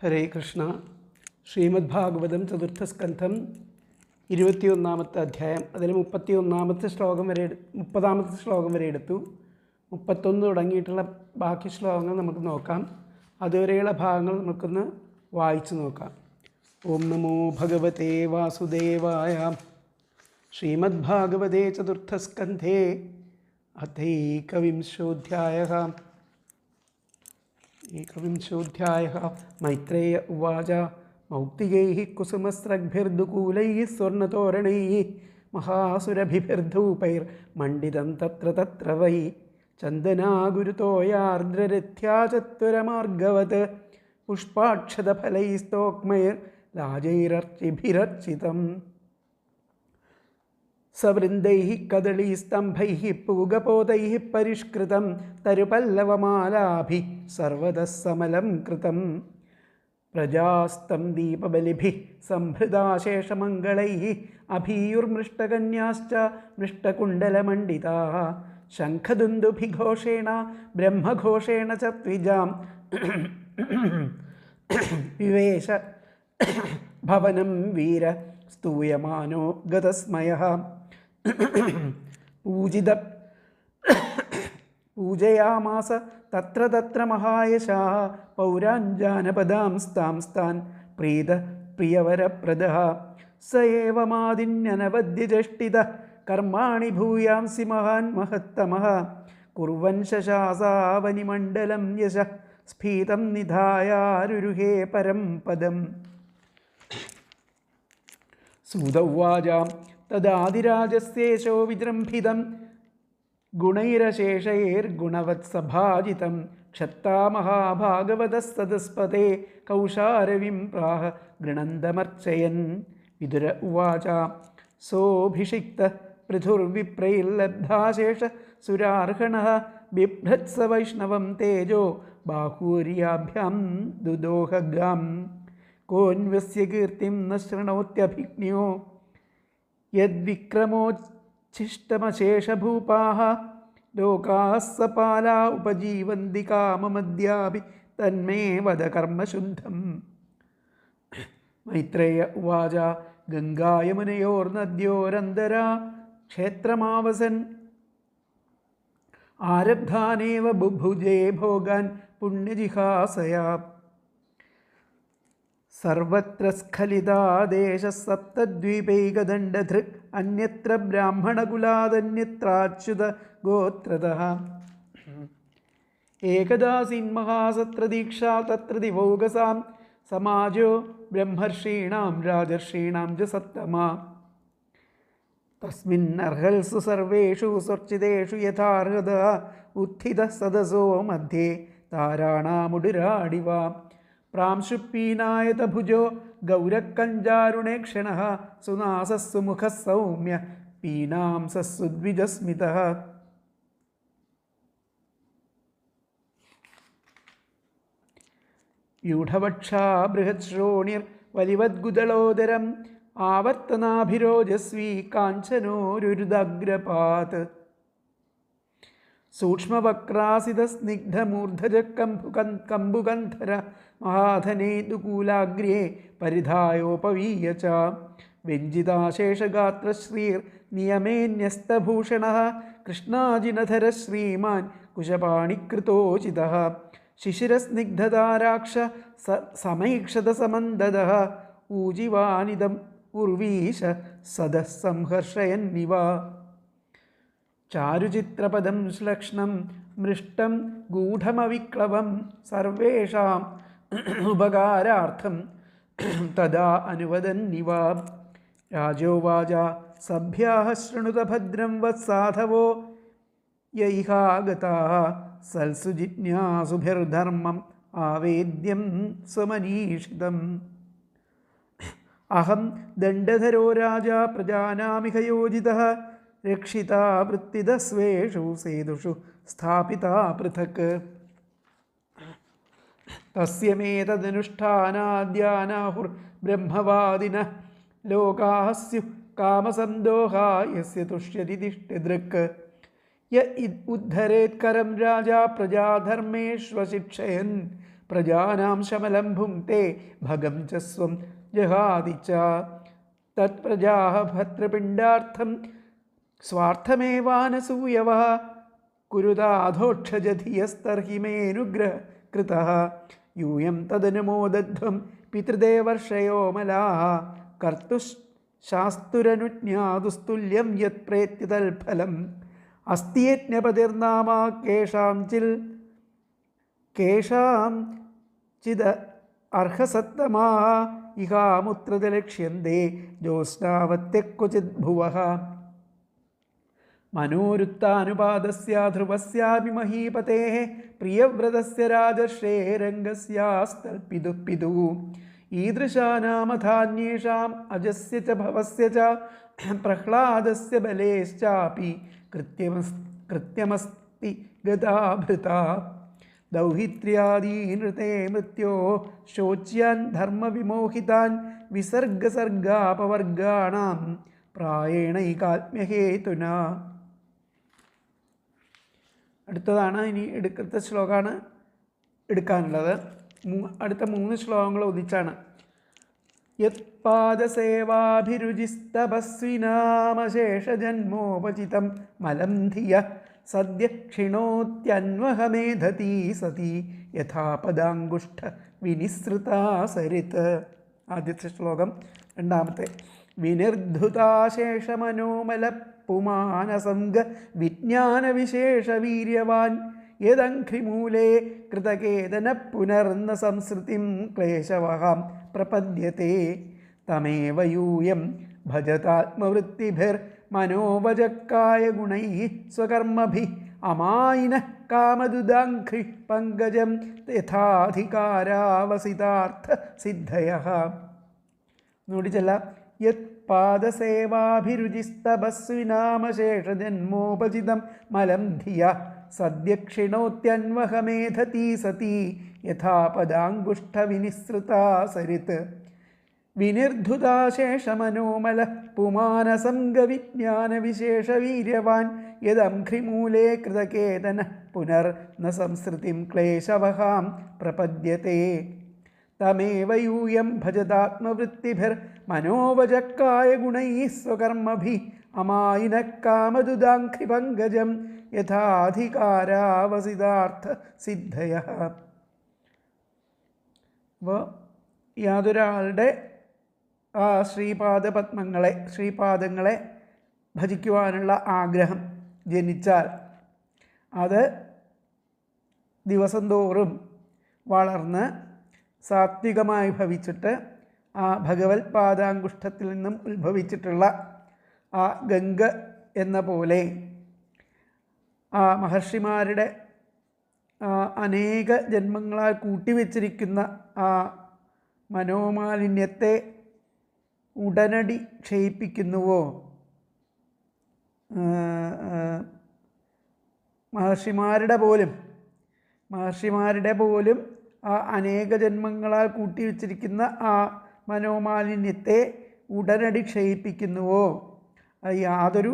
ഹരേ കൃഷ്ണ. ശ്രീമദ് ഭാഗവതം ചതുർത്ഥസ്കന്ധം 21-ാമത്തെ അധ്യായം. അതിൽ 31-ാമത്തെ ശ്ലോകം വരെ 30-ാമത്തെ ശ്ലോകം വരെ എടുത്തു. 31 തുടങ്ങിയിട്ടുള്ള ബാക്കി ശ്ലോകങ്ങൾ നമുക്ക് നോക്കാം. അതുവരെയുള്ള ഭാഗങ്ങൾ നമുക്കൊന്ന് വായിച്ചു നോക്കാം. ഓം നമോ ഭഗവതേ വാസുദേവായ. ശ്രീമദ് ഭാഗവതേ ചതുർത്ഥസ്കന്ധേ അഥൈകവിംശോऽധ്യായः. മൈത്രേയ ഉവാച. മൗക്തികൈഃ കുസുമസ്രഗ്ഭിർദുകൂലൈഃ സ്വർണ്ണതോരണൈഃ മഹാസുരഭിർധൂപൈർമണ്ഡിതം തത്ര തത്ര വൈ ചന്ദനാഗുരുതോയാർദ്രരഥ്യാ ചത്വരമാർഗവത് പുഷ്പാക്ഷതഫലൈസ്തോക്മൈർലാജൈരർച്ചിഭിരർച്ചിതം സവൃന്ദൈഃ കദളീസ്തംഭൈഃ പൂഗപോതൈഃ പരിഷ്കൃതം തരുപല്ലവമാലാഭിः സർവതഃ സമലം കൃതം പ്രജാസ്തം ദീപബലിഭിः സംഭൃതാശേഷമംഗളൈഃ അഭീയുർമൃഷ്ടകന്യാശ്ച മൃഷ്ടകുണ്ടലമണ്ഡിതാः ശംഖദുന്ദുഭിഘോഷേണ ബ്രഹ്മഘോഷേണ ച ത്വിജാം വിവേശ ഭവനം വീര സ്തൂയമാനോ ഗതസ്മയഃ പൂജയാമാസ തത്ര തത്ര മഹായശാഃ പൗരാഞ്ജാനപദാംസ്താൻ പ്രിയവരപ്രദഃ സ ഏവമാദിന്യനവദ്യചഷ്ടിതഃ കർമാണി ഭൂയാംസി മഹാൻ മഹത്തമഃ കുർവൻ ശശാസാവനിമണ്ഡലം യശഃ സ്ഫീതം നിധായാരുരുഹേ പരം പദം. സൂത ഉവാച. തദാദിരാജസ്യേശോ വിജൃംഭിതം ഗുണൈരശേഷൈർഗുണവത്സഭാജിതം ക്ഷത്താ മഹാഭാഗവതസ്തതസ്പതേ കൗശാരവിം പ്രാഹ ഗൃണന്തമർച്ചയൻ. വിതുര ഉവാച. സോഭിഷിക്ത പൃഥുർവിപ്രൈർലബ്ധാശേഷ സുരാർഹണഃ ബിഭ്രത്സ വൈഷ്ണവം തേജോ ബാഹൂര്യാഭ്യാം ദുദോഹഗാം കോന്വസ്യ കീർത്തിം ന ശൃണോത്യഭിജ്ഞോ യദ്വിക്രമോച്ഛിഷ്ടമശേഷഭൂപാഃ ലോകാഃ സപാലാ ഉപജീവന്തി കാമമദ്യാപി തന്മേ വദ കർമ്മശുദ്ധം. മൈത്രേയ ഉവാച. ഗംഗായമുനയോർനദ്യോരന്തരാ ക്ഷേത്രമാവസൻ ആരബ്ധാനേവ ബുഭുജേ ഭോഗാൻ പുണ്യജിഹാസയാ സർവത്ര സ്ഖലിതാ ദേശഃ സപ്തദ്വീപൈകദണ്ഡധൃക് അന്യത്ര ബ്രാഹ്മണകുലാദന്യത്രാച്യുത ഗോത്രതഃ ഏകദാസീന്മഹാസത്രദീക്ഷാ തത്ര ദിവൗകസാം സമാജോ ബ്രഹ്മർഷീണാം രാജർഷീണാം ച സത്തമാ തസ്മിന്നർഹൽസു സർവേഷു സ്വർച്ചിതേഷു യഥാർഹതഃ ഉത്ഥിതഃ സദസോ മധ്യേ താരാണാമുടുരാടിവ പ്രാംശുപ്പീനായതഭുജോ ഗൗരക്കഞ്ചാരുണേക്ഷണഃ സുനാസസ്സു മുഖഃ സൗമ്യ പീനാംസസ്സു ദ്വിജസ്മിതഃ വ്യൂഢവക്ഷാ ബൃഹത്ശ്രോണിർ വലിവദ്ഗുദളോദരം ആവർത്തനാഭിരോജസ്വീ കാഞ്ചനോരുരുദഗ്രപാത് സൂക്ഷ്മവക്രാസിതസ്നിഗ്ധമൂർധജകമ്പുകന്ധര മഹാധനേ ദുകൂലാഗ്രേ പരിധായോപവീയ ച വ്യഞ്ജിതാശേഷഗാത്രശ്രീർ നിയമേന്യസ്തഭൂഷണഃ കൃഷ്ണാജിനധര ശ്രീമാൻ കുശപാണികൃതോചിതഃ ശിശിരസ്നിഗ്ധതാരാക്ഷ സമൈക്ഷതസമന്ദദഃ ഊജിവാനിദം ഉർവീശ സദഃ സംഹർഷയന്നിവ ചാരുചിത്രപദം ശ്ലക്ഷ്ണം മൃഷ്ടം ഗൂഢമവിക്ലവം സർവേഷാം ഉപകാരാർത്ഥം തദാ അനുവദന്നിവ. രാജോവാച. സഭ്യാഃ ശൃണുത ഭദ്രം വത്സാധവോ യൈഹാഗതാഃ സൽസു ജിജ്ഞാസുഭിർധർമ്മം ആവേദ്യം സ്വമനീഷിതം. അഹം ദണ്ഡധരോ രാജാ പ്രജാനാമിഹ യോജിതഃ രക്ഷിതാ വൃത്തിദസ്വേഷു സേതുഷു സ്ഥാപിതാ പൃഥക് തസ്യമേതദനുഷ്ഠാനാദ്യാനാഹുർ ബ്രഹ്മവാദിനഃ ലോകാഃ സ്യുഃ കാമസന്തോഹാ യസ്യ തുഷ്യതി ദിഷ്ടദൃക് യ ഉദ്ധരേത്കരം രാജാ പ്രജാധർമ്മേഷ്വശിക്ഷയൻ പ്രജാനാം ശമലം ഭുങ്ക്തേ ഭഗം ച സ്വം ജഹാതി ച തത്പ്രജാഃ ഭർതൃപിണ്ഡാർത്ഥം സ്വാർത്ഥമേവാനസൂയവഃ കുരുതാധോക്ഷജധിയസ്തർഹി മേനുഗ്രഹ കൃതഃ യൂയം തദനുമോദധ്വം പിതൃദേവർഷയോ മലാഃ കർത്തുശാസ്തുരനുജ്ഞാതുസ്തുല്യം യത് പ്രേത്യ തൽഫലം അസ്തിയജ്ഞപതിർനാമ കേഷാംചിദ അർഹസത്തമാ ഇഹാമുത്രത ലക്ഷ്യന്തേ ജ്യോത്സ്നാവത്യ ക്വചിത് ഭുവഃ മനോരുത്താനുപാദസ്യ ധ്രുവസ്യാപി മഹീപതേഃ പ്രിയവ്രതസ്യ രാജർഷേരംഗസ്യാസ്തൽപിതുഃ പിതുഃ ഈദൃശാനാമധാന്യേഷാം അജസ്യ ച ഭവസ്യ ച പ്രഹ്ലാദസ്യ ബലേശ്ചാപി കൃത്യമസ്തി ഗതാഭൃതാ ദൗഹിത്ര്യാദീനൃതേ മൃത്യോ ശോച്യാൻ ധർമ്മവിമോഹിതാൻ വിസർഗസർഗാപവർഗാണാം പ്രായേണൈകാത്മ്യഹേതുന. അടുത്തതാണ് ഇനി അടുത്ത ശ്ലോകമാണ് എടുക്കാനുള്ളത്. അടുത്ത 3 ശ്ലോകങ്ങൾ ഒന്നിച്ചാണ്. യത്പാദസേവാഭിരുചിസ്തപസ്വിനാമശേഷജന്മോപചിതം മലം ധിയ സദ്യ ക്ഷിണോത്യന്വഹമേധതി സതി യഥാപദാങ്കുഷ്ഠ വിനിസൃതാ സരിത്. ആദ്യത്തെ ശ്ലോകം. രണ്ടാമത്തെ വിനിർധുതാശേഷമനോമല പുമാനസംഗ വിജ്ഞാനവിശേഷവീര്യവാൻ യദംഘ്രിമൂലേ കൃതകേതന പുനർന്ന സംസൃതിം ക്ലേശവഹാം പ്രപദ്യത്തെ തമേവ യൂയം ഭജതാത്മവൃത്തിഭിർമനോവജക്കായ ഗുണൈഃ സ്വകർമ്മഭിഃ അമായിനഃ കാമദുദാഘ്രി പങ്കജം യഥാധികാരാവസിതാർത്ഥ സിദ്ധയഃ. നോടി ചെല്ല. യത്പാദസേവാഭിരുചിസ്തപസ്വിനാമശേഷജന്മോപചിതം മലം ധിയ സദ്യക്ഷിണോത്യന്വഹമേധതി സതി യഥാപദാങ്കുഷ്ഠവിനിസൃതാ സരിത്. വിനിർധുതാശേഷമനോമല പുമാനസംഗവിജ്ഞാനവിശേഷവീര്യവാൻ യദംഘ്രിമൂലേ കൃതകേതന പുനർന സംസൃതിം ക്ലേശവഹാം പ്രപദ്യത്തെ തമേവ യൂയം ഭജതാത്മവൃത്തിഭിർമനോവജക്കായ ഗുണൈഃ സ്വകർമ്മഭിഃ അമായിനഃ കാമദുദാഘ്രിപങ്കജം യഥാധികാരാവസിതാർത്ഥ സിദ്ധയഃ. അപ്പോൾ യാതൊരാളുടെ ആ ശ്രീപാദങ്ങളെ ഭജിക്കുവാനുള്ള ആഗ്രഹം ജനിച്ചാൽ അത് ദിവസം തോറും വളർന്ന് സാത്വികമായി ഭവിച്ചിട്ട് ആ ഭഗവത് പാദാങ്കുഷ്ഠത്തിൽ നിന്നും ഉത്ഭവിച്ചിട്ടുള്ള ആ ഗംഗ എന്ന പോലെ ആ മഹർഷിമാരുടെ അനേക ജന്മങ്ങളാൽ കൂട്ടിവെച്ചിരിക്കുന്ന ആ മനോമാലിന്യത്തെ ഉടനടി ക്ഷയിപ്പിക്കുന്നുവോ. മഹർഷിമാരുടെ പോലും ആ അനേക ജന്മങ്ങളാൽ കൂട്ടിവെച്ചിരിക്കുന്ന ആ മനോമാലിന്യത്തെ ഉടനടി ക്ഷയിപ്പിക്കുന്നുവോ. യാതൊരു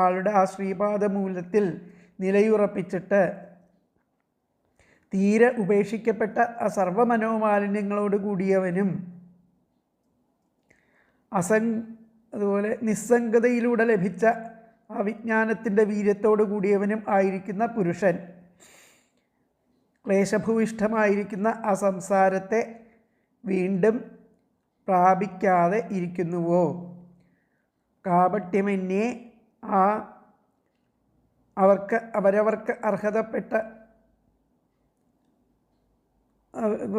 ആളുടെ ആ ശ്രീപാദമൂലത്തിൽ നിലയുറപ്പിച്ചിട്ട് തീരെ ഉപേക്ഷിക്കപ്പെട്ട ആ സർവമനോമാലിന്യങ്ങളോട് കൂടിയവനും അതുപോലെ നിസ്സംഗതയിലൂടെ ലഭിച്ച ആ വിജ്ഞാനത്തിൻ്റെ വീര്യത്തോടു കൂടിയവനും ആയിരിക്കുന്ന പുരുഷൻ ക്ലേശഭൂയിഷ്ഠമായിരിക്കുന്ന ആ സംസാരത്തെ വീണ്ടും പ്രാപിക്കാതെ ഇരിക്കുന്നുവോ. കാപട്യമന്യേ അവരവർക്ക് അർഹതപ്പെട്ട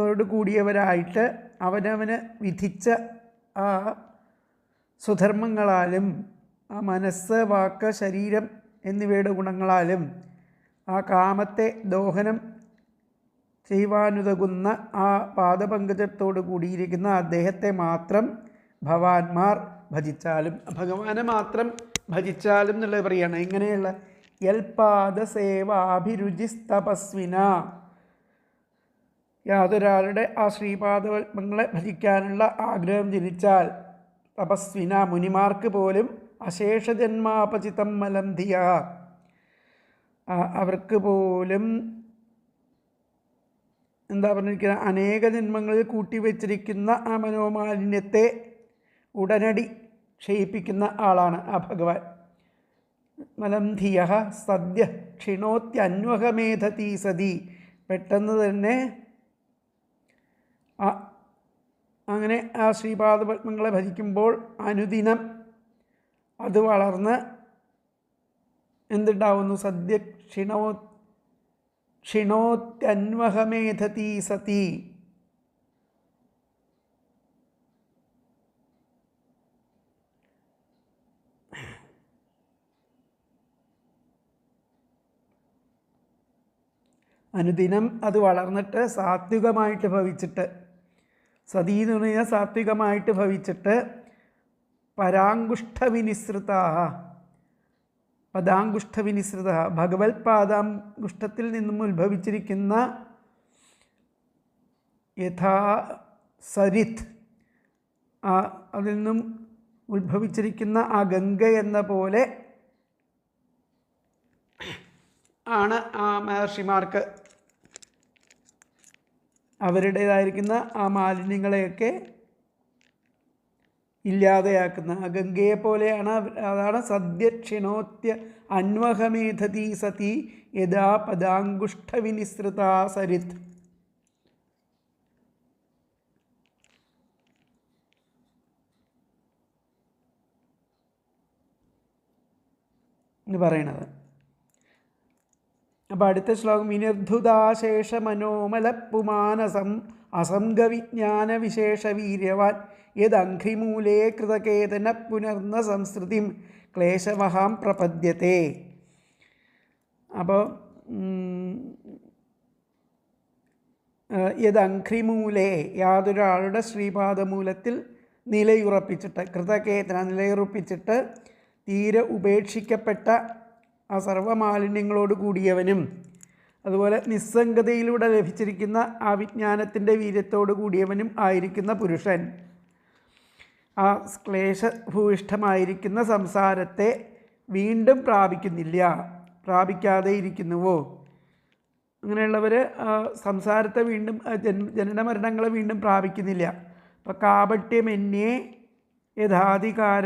ോട് കൂടിയവരായിട്ട് അവനവന് വിധിച്ച ആ സ്വധർമ്മങ്ങളാലും ആ മനസ്സ്, വാക്ക്, ശരീരം എന്നിവയുടെ ഗുണങ്ങളാലും ആ കാമത്തെ ദോഹനം ചെയ്യുവാനുതകുന്ന ആ പാദപങ്കജത്തോട് കൂടിയിരിക്കുന്ന അദ്ദേഹത്തെ മാത്രം ഭവാന്മാർ ഭജിച്ചാലും, ഭഗവാനെ മാത്രം ഭജിച്ചാലും എന്നുള്ളത് പറയുകയാണ്. ഇങ്ങനെയുള്ള യൽപാദസേവാഭിരുചിസ്തപസ്വിന, യാതൊരാളുടെ ആ ശ്രീപാദപത്മങ്ങളെ ഭജിക്കാനുള്ള ആഗ്രഹം ജനിച്ചാൽ, തപസ്വിന മുനിമാർക്ക് പോലും അശേഷജന്മാപചിതം മലം ധിയ, അവർക്ക് പോലും എന്താ പറഞ്ഞിരിക്കുന്നത്, അനേക ജന്മങ്ങളിൽ കൂട്ടിവെച്ചിരിക്കുന്ന ആ മനോമാലിന്യത്തെ ഉടനടി ക്ഷയിപ്പിക്കുന്ന ആളാണ് ആ ഭഗവാൻ. മലംധിയ സദ്യ ക്ഷിണോത്യന്വഹമേധതി സതി, പെട്ടെന്ന് തന്നെ അങ്ങനെ ആ ശ്രീപാദപത്മങ്ങളെ ഭജിക്കുമ്പോൾ അനുദിനം അത് വളർന്ന് എന്തുണ്ടാവുന്നു, സദ്യ ക്ഷിണോത്യന്വഹമേധതി സതി. അനുദിനം അത് വളർന്നിട്ട് സാത്വികമായിട്ട് ഭവിച്ചിട്ട്, സതി എന്ന് പറഞ്ഞാൽ സാത്വികമായിട്ട് ഭവിച്ചിട്ട്, പദാങ്കുഷ്ഠവിനിസൃത ഭഗവത് പാദാങ്കുഷ്ഠത്തിൽ നിന്നും ഉത്ഭവിച്ചിരിക്കുന്ന യഥാ സരിത്, അതിൽ നിന്നും ഉത്ഭവിച്ചിരിക്കുന്ന ആ ഗംഗ എന്ന പോലെ ആണ് ആ മഹർഷിമാർക്ക് അവരുടേതായിരിക്കുന്ന ആ മാലിന്യങ്ങളെയൊക്കെ ഇല്ലാതെയാക്കുന്ന ആ ഗംഗയെ പോലെയാണ്. അതാണ് സദ്യ ക്ഷിണോത്യ അന്വഹമേധതി സതി യഥാ പദാങ്കുഷ്ഠവിനിസൃത സരിത്. എന്ന് പറയണത്. അപ്പോൾ അടുത്ത ശ്ലോകം, വിനിർധുതാശേഷ മനോമലപ്പുമാനസം അസംഗവിജ്ഞാന വിശേഷ വീര്യവാൻ യദംഘ്രിമൂലേ കൃതകേതന പുനർന്ന സംസ്കൃതിം ക്ലേശവഹാം പ്രപദ്യത്തെ. അപ്പോൾ യദംഘ്രിമൂലേ, യാതൊരാളുടെ ശ്രീപാദമൂലത്തിൽ നിലയുറപ്പിച്ചിട്ട്, കൃതകേതന നിലയുറപ്പിച്ചിട്ട് തീരെ ഉപേക്ഷിക്കപ്പെട്ട ആ സർവമാലിന്യങ്ങളോട് കൂടിയവനും, അതുപോലെ നിസ്സംഗതയിലൂടെ ലഭിച്ചിരിക്കുന്ന ആ വിജ്ഞാനത്തിൻ്റെ വീര്യത്തോടു കൂടിയവനും ആയിരിക്കുന്ന പുരുഷൻ ആ ക്ലേശഭൂയിഷ്ഠമായിരിക്കുന്ന സംസാരത്തെ വീണ്ടും പ്രാപിക്കാതെ ഇരിക്കുന്നുവോ? അങ്ങനെയുള്ളവർ സംസാരത്തെ വീണ്ടും ജനനമരണങ്ങളെ വീണ്ടും പ്രാപിക്കുന്നില്ല. അപ്പം കാപട്യമന്യേ യഥാധികാര,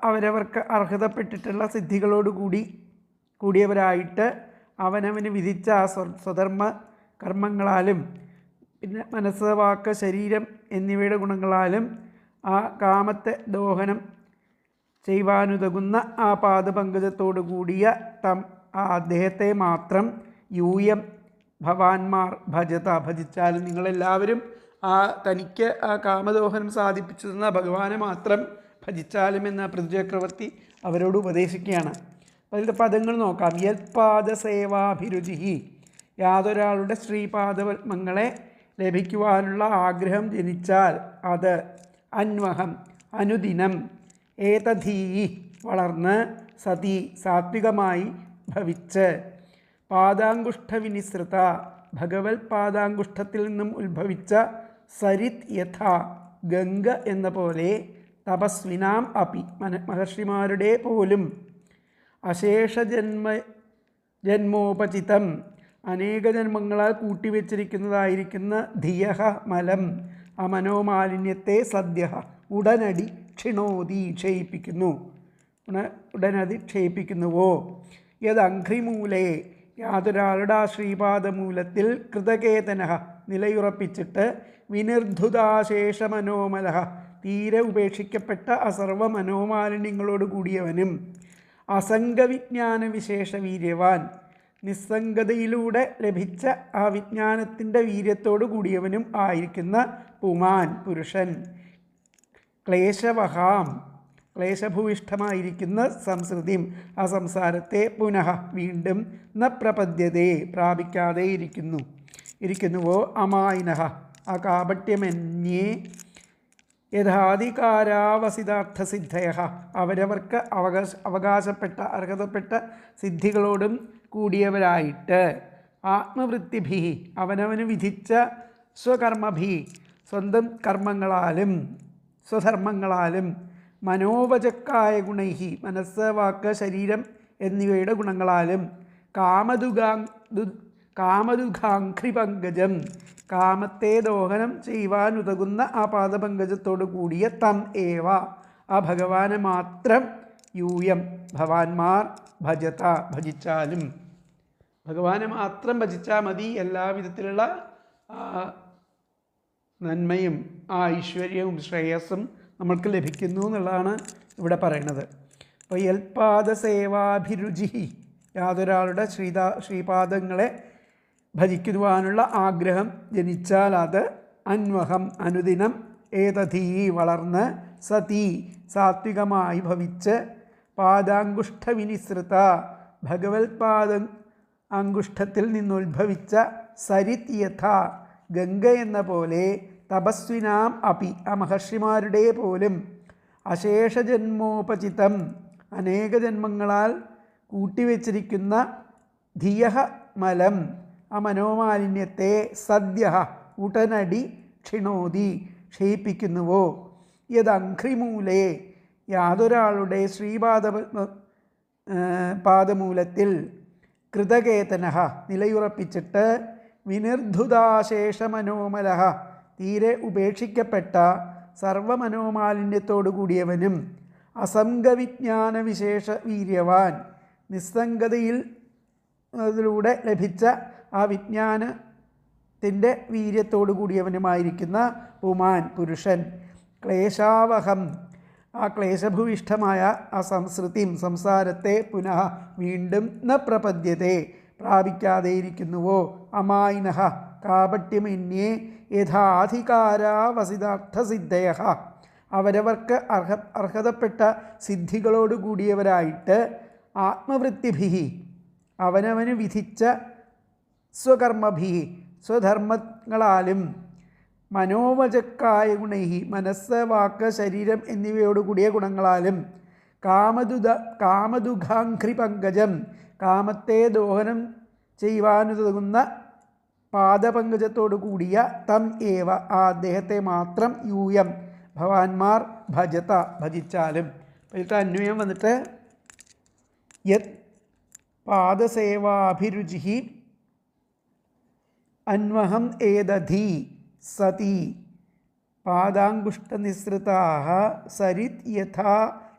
അവരവർക്ക് അർഹതപ്പെട്ടിട്ടുള്ള സിദ്ധികളോട് കൂടിയവരായിട്ട് അവനവന് വിധിച്ച ആ സ്വധർമ്മ കർമ്മങ്ങളാലും പിന്നെ മനസ്സ്, വാക്ക്, ശരീരം എന്നിവയുടെ ഗുണങ്ങളാലും ആ കാമത്തെ ദോഹനം ചെയ്യുവാനുതകുന്ന ആ പാദപങ്കജത്തോടു കൂടിയ ആ അദ്ദേഹത്തെ മാത്രം യൂയം ഭവാന്മാർ ഭജിച്ചാലും, നിങ്ങളെല്ലാവരും തനിക്ക് ആ കാമദോഹനം സാധിപ്പിച്ചു തന്ന ഭഗവാനെ മാത്രം ഭജിച്ചാലും എന്ന പൃഥ്വിചക്രവർത്തി അവരോട് ഉപദേശിക്കുകയാണ്. അതിൻ്റെ പദങ്ങൾ നോക്കാം. യൽപാദസേവാഭിരുചി, യാതൊരാളുടെ ശ്രീപാദപത്മങ്ങളെ ലഭിക്കുവാനുള്ള ആഗ്രഹം ജനിച്ചാൽ അത് അന്വഹം അനുദിനം ഏതധീ വളർന്ന് സതി സാത്വികമായി ഭവിച്ച് പാദാങ്കുഷ്ഠവിനിസൃത ഭഗവത് പാദാങ്കുഷ്ഠത്തിൽ നിന്നും ഉത്ഭവിച്ച സരിത് യഥ ഗംഗ എന്ന പോലെ തപസ്വിനാം അപി മഹർഷിമാരുടെ പോലും ജന്മോപചിതം അനേക ജന്മങ്ങളാൽ കൂട്ടിവെച്ചിരിക്കുന്നതായിരിക്കുന്ന ധിയഹ മലം ആ മനോമാലിന്യത്തെ സദ്യ ഉടനടി ക്ഷയിപ്പിക്കുന്നു. ഉടനടി ക്ഷയിപ്പിക്കുന്നുവോ? യദംഘ്രിമൂലേ, യാതൊരാളുടെ ആ ശ്രീപാദമൂലത്തിൽ കൃതകേതന നിലയുറപ്പിച്ചിട്ട് വിനിർധുതാശേഷ മനോമല തീരെ ഉപേക്ഷിക്കപ്പെട്ട അസർവ മനോമാലിന്യങ്ങളോട് കൂടിയവനും അസംഗവിജ്ഞാന വിശേഷ വീര്യവാൻ നിസ്സംഗതയിലൂടെ ലഭിച്ച ആ വിജ്ഞാനത്തിൻ്റെ വീര്യത്തോടു കൂടിയവനും ആയിരിക്കുന്ന പുമാൻ പുരുഷൻ ക്ലേശവഹാം ക്ലേശഭൂയിഷ്ഠമായിരിക്കുന്ന സംസ്കൃതിം ആ സംസാരത്തെ പുനഃ വീണ്ടും ന പ്രപദ്യതേ പ്രാപിക്കാതെ ഇരിക്കുന്നുവോ അമായിനഃ ആ കാപട്യമന്യേ യഥാധികാരാവസിതാർത്ഥസിദ്ധയ അവരവർക്ക് അവകാശപ്പെട്ട അർഹതപ്പെട്ട സിദ്ധികളോടും കൂടിയവരായിട്ട് ആത്മവൃത്തിഭി അവനവന് വിധിച്ച സ്വകർമ്മഭി സ്വന്തം കർമ്മങ്ങളാലും സ്വധർമ്മങ്ങളാലും മനോവചക്കായ ഗുണൈഹി മനസ്സ്, വാക്ക്, ശരീരം എന്നിവയുടെ ഗുണങ്ങളാലും കാമദുഃഖാഘ്രി പങ്കജം, കാമത്തെ ദോഹനം ചെയ്യുവാനുതകുന്ന ആ പാദപങ്കജത്തോടു കൂടിയ തം ഏവ, ആ ഭഗവാനെ മാത്രം യൂയം ഭവാന്മാർ ഭജത, ഭജിച്ചാലും. ഭഗവാനെ മാത്രം ഭജിച്ചാൽ മതി, എല്ലാവിധത്തിലുള്ള നന്മയും ആ ഐശ്വര്യവും ശ്രേയസ്സും നമ്മൾക്ക് ലഭിക്കുന്നു എന്നുള്ളതാണ് ഇവിടെ പറയുന്നത്. അപ്പോൾ യൽപാദസേവാഭിരുചി, യാതൊരാളുടെ ശ്രീപാദങ്ങളെ ഭജിക്കുവാനുള്ള ആഗ്രഹം ജനിച്ചാൽ അത് അന്വഹം അനുദിനം ഏതധീ വളർന്ന് സതി സാത്വികമായി ഭവിച്ച് പാദാങ്കുഷ്ഠ വിനിസൃത ഭഗവത്പാദ അങ്കുഷ്ഠത്തിൽ നിന്നുത്ഭവിച്ച സരിത് യഥ ഗംഗ എന്ന പോലെ തപസ്വിനാം അപി, ആ മഹർഷിമാരുടെ പോലും അശേഷജന്മോപചിതം അനേക ജന്മങ്ങളാൽ കൂട്ടിവെച്ചിരിക്കുന്ന ധിയഹ മലം, ആ മനോമാലിന്യത്തെ സദ്യ ഉടനടി ക്ഷിണോതി ക്ഷയിപ്പിക്കുന്നുവോ. യദംഘ്രിമൂലേ, യാതൊരാളുടെ പാദമൂലത്തിൽ കൃതകേതന നിലയുറപ്പിച്ചിട്ട് വിനിർധുതാശേഷമനോമല തീരെ ഉപേക്ഷിക്കപ്പെട്ട സർവമനോമാലിന്യത്തോടു കൂടിയവനും അസംഗവിജ്ഞാന വിശേഷ വീര്യവാൻ, നിസ്സംഗതയിൽ അതിലൂടെ ലഭിച്ച ആ വിജ്ഞാനത്തിൻ്റെ വീര്യത്തോടു കൂടിയവനുമായിരിക്കുന്ന പുമാൻ പുരുഷൻ, ക്ലേശാവഹം ആ ക്ലേശഭൂയിഷ്ഠമായ ആ സംസാരത്തെ പുനഃ വീണ്ടും ന പ്രപദ്യത്തെ പ്രാപിക്കാതെയിരിക്കുന്നുവോ. അമായിനഃ കാപട്യമന്യേ യഥാധികാരാവസിതാർത്ഥസിദ്ധയ, അവരവർക്ക് അർഹതപ്പെട്ട സിദ്ധികളോടുകൂടിയവരായിട്ട് ആത്മവൃത്തിഭി അവനവന് വിധിച്ച സ്വകർമ്മഭി സ്വധർമ്മങ്ങളാലും മനോവചക്കായ ഗുണൈഹി മനസ്സ് വാക്ക് ശരീരം എന്നിവയോടുകൂടിയ ഗുണങ്ങളാലും കാമദുഃഖാഘ്രി പങ്കജം കാമത്തെ ദോഹനം ചെയ്യുവാനുതകുന്ന പാദപങ്കജത്തോടു കൂടിയ തം ഏവ ആ അദ്ദേഹത്തെ മാത്രം യൂയം ഭവാന്മാർ ഭജത ഭജിച്ചാലും. അതിലത്തെ അന്വയം വന്നിട്ട് യത് പാദസേവാഭിരുചി അന്വഹം ഏതധി സതി പാദാങ്കുഷ്ടനിസൃതാഃ സരിത് യഥാ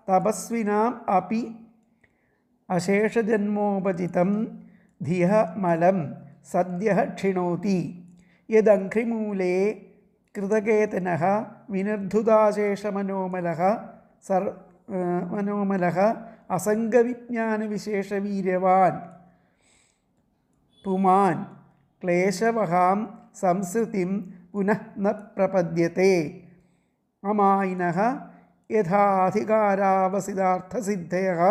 തപസ്വിനാം അപി അശേഷജന്മോപചിതം ധിയഃ മലം സദ്യഃ ക്ഷിണോതി. യദംഘ്രിമൂലേ കൃതകേതനഃ വിനിർധുതാശേഷമനോമലഃ അസംഗവിജ്ഞാനവിശേഷവീര്യവാൻ പുമാൻ ക്ലേശവഹാം സംസൃതിം പുനഃ ന പ്രപദ്യത്തെ. അമായിനഃ യഥാധികാരാവസിതാർത്ഥസിദ്ധയഃ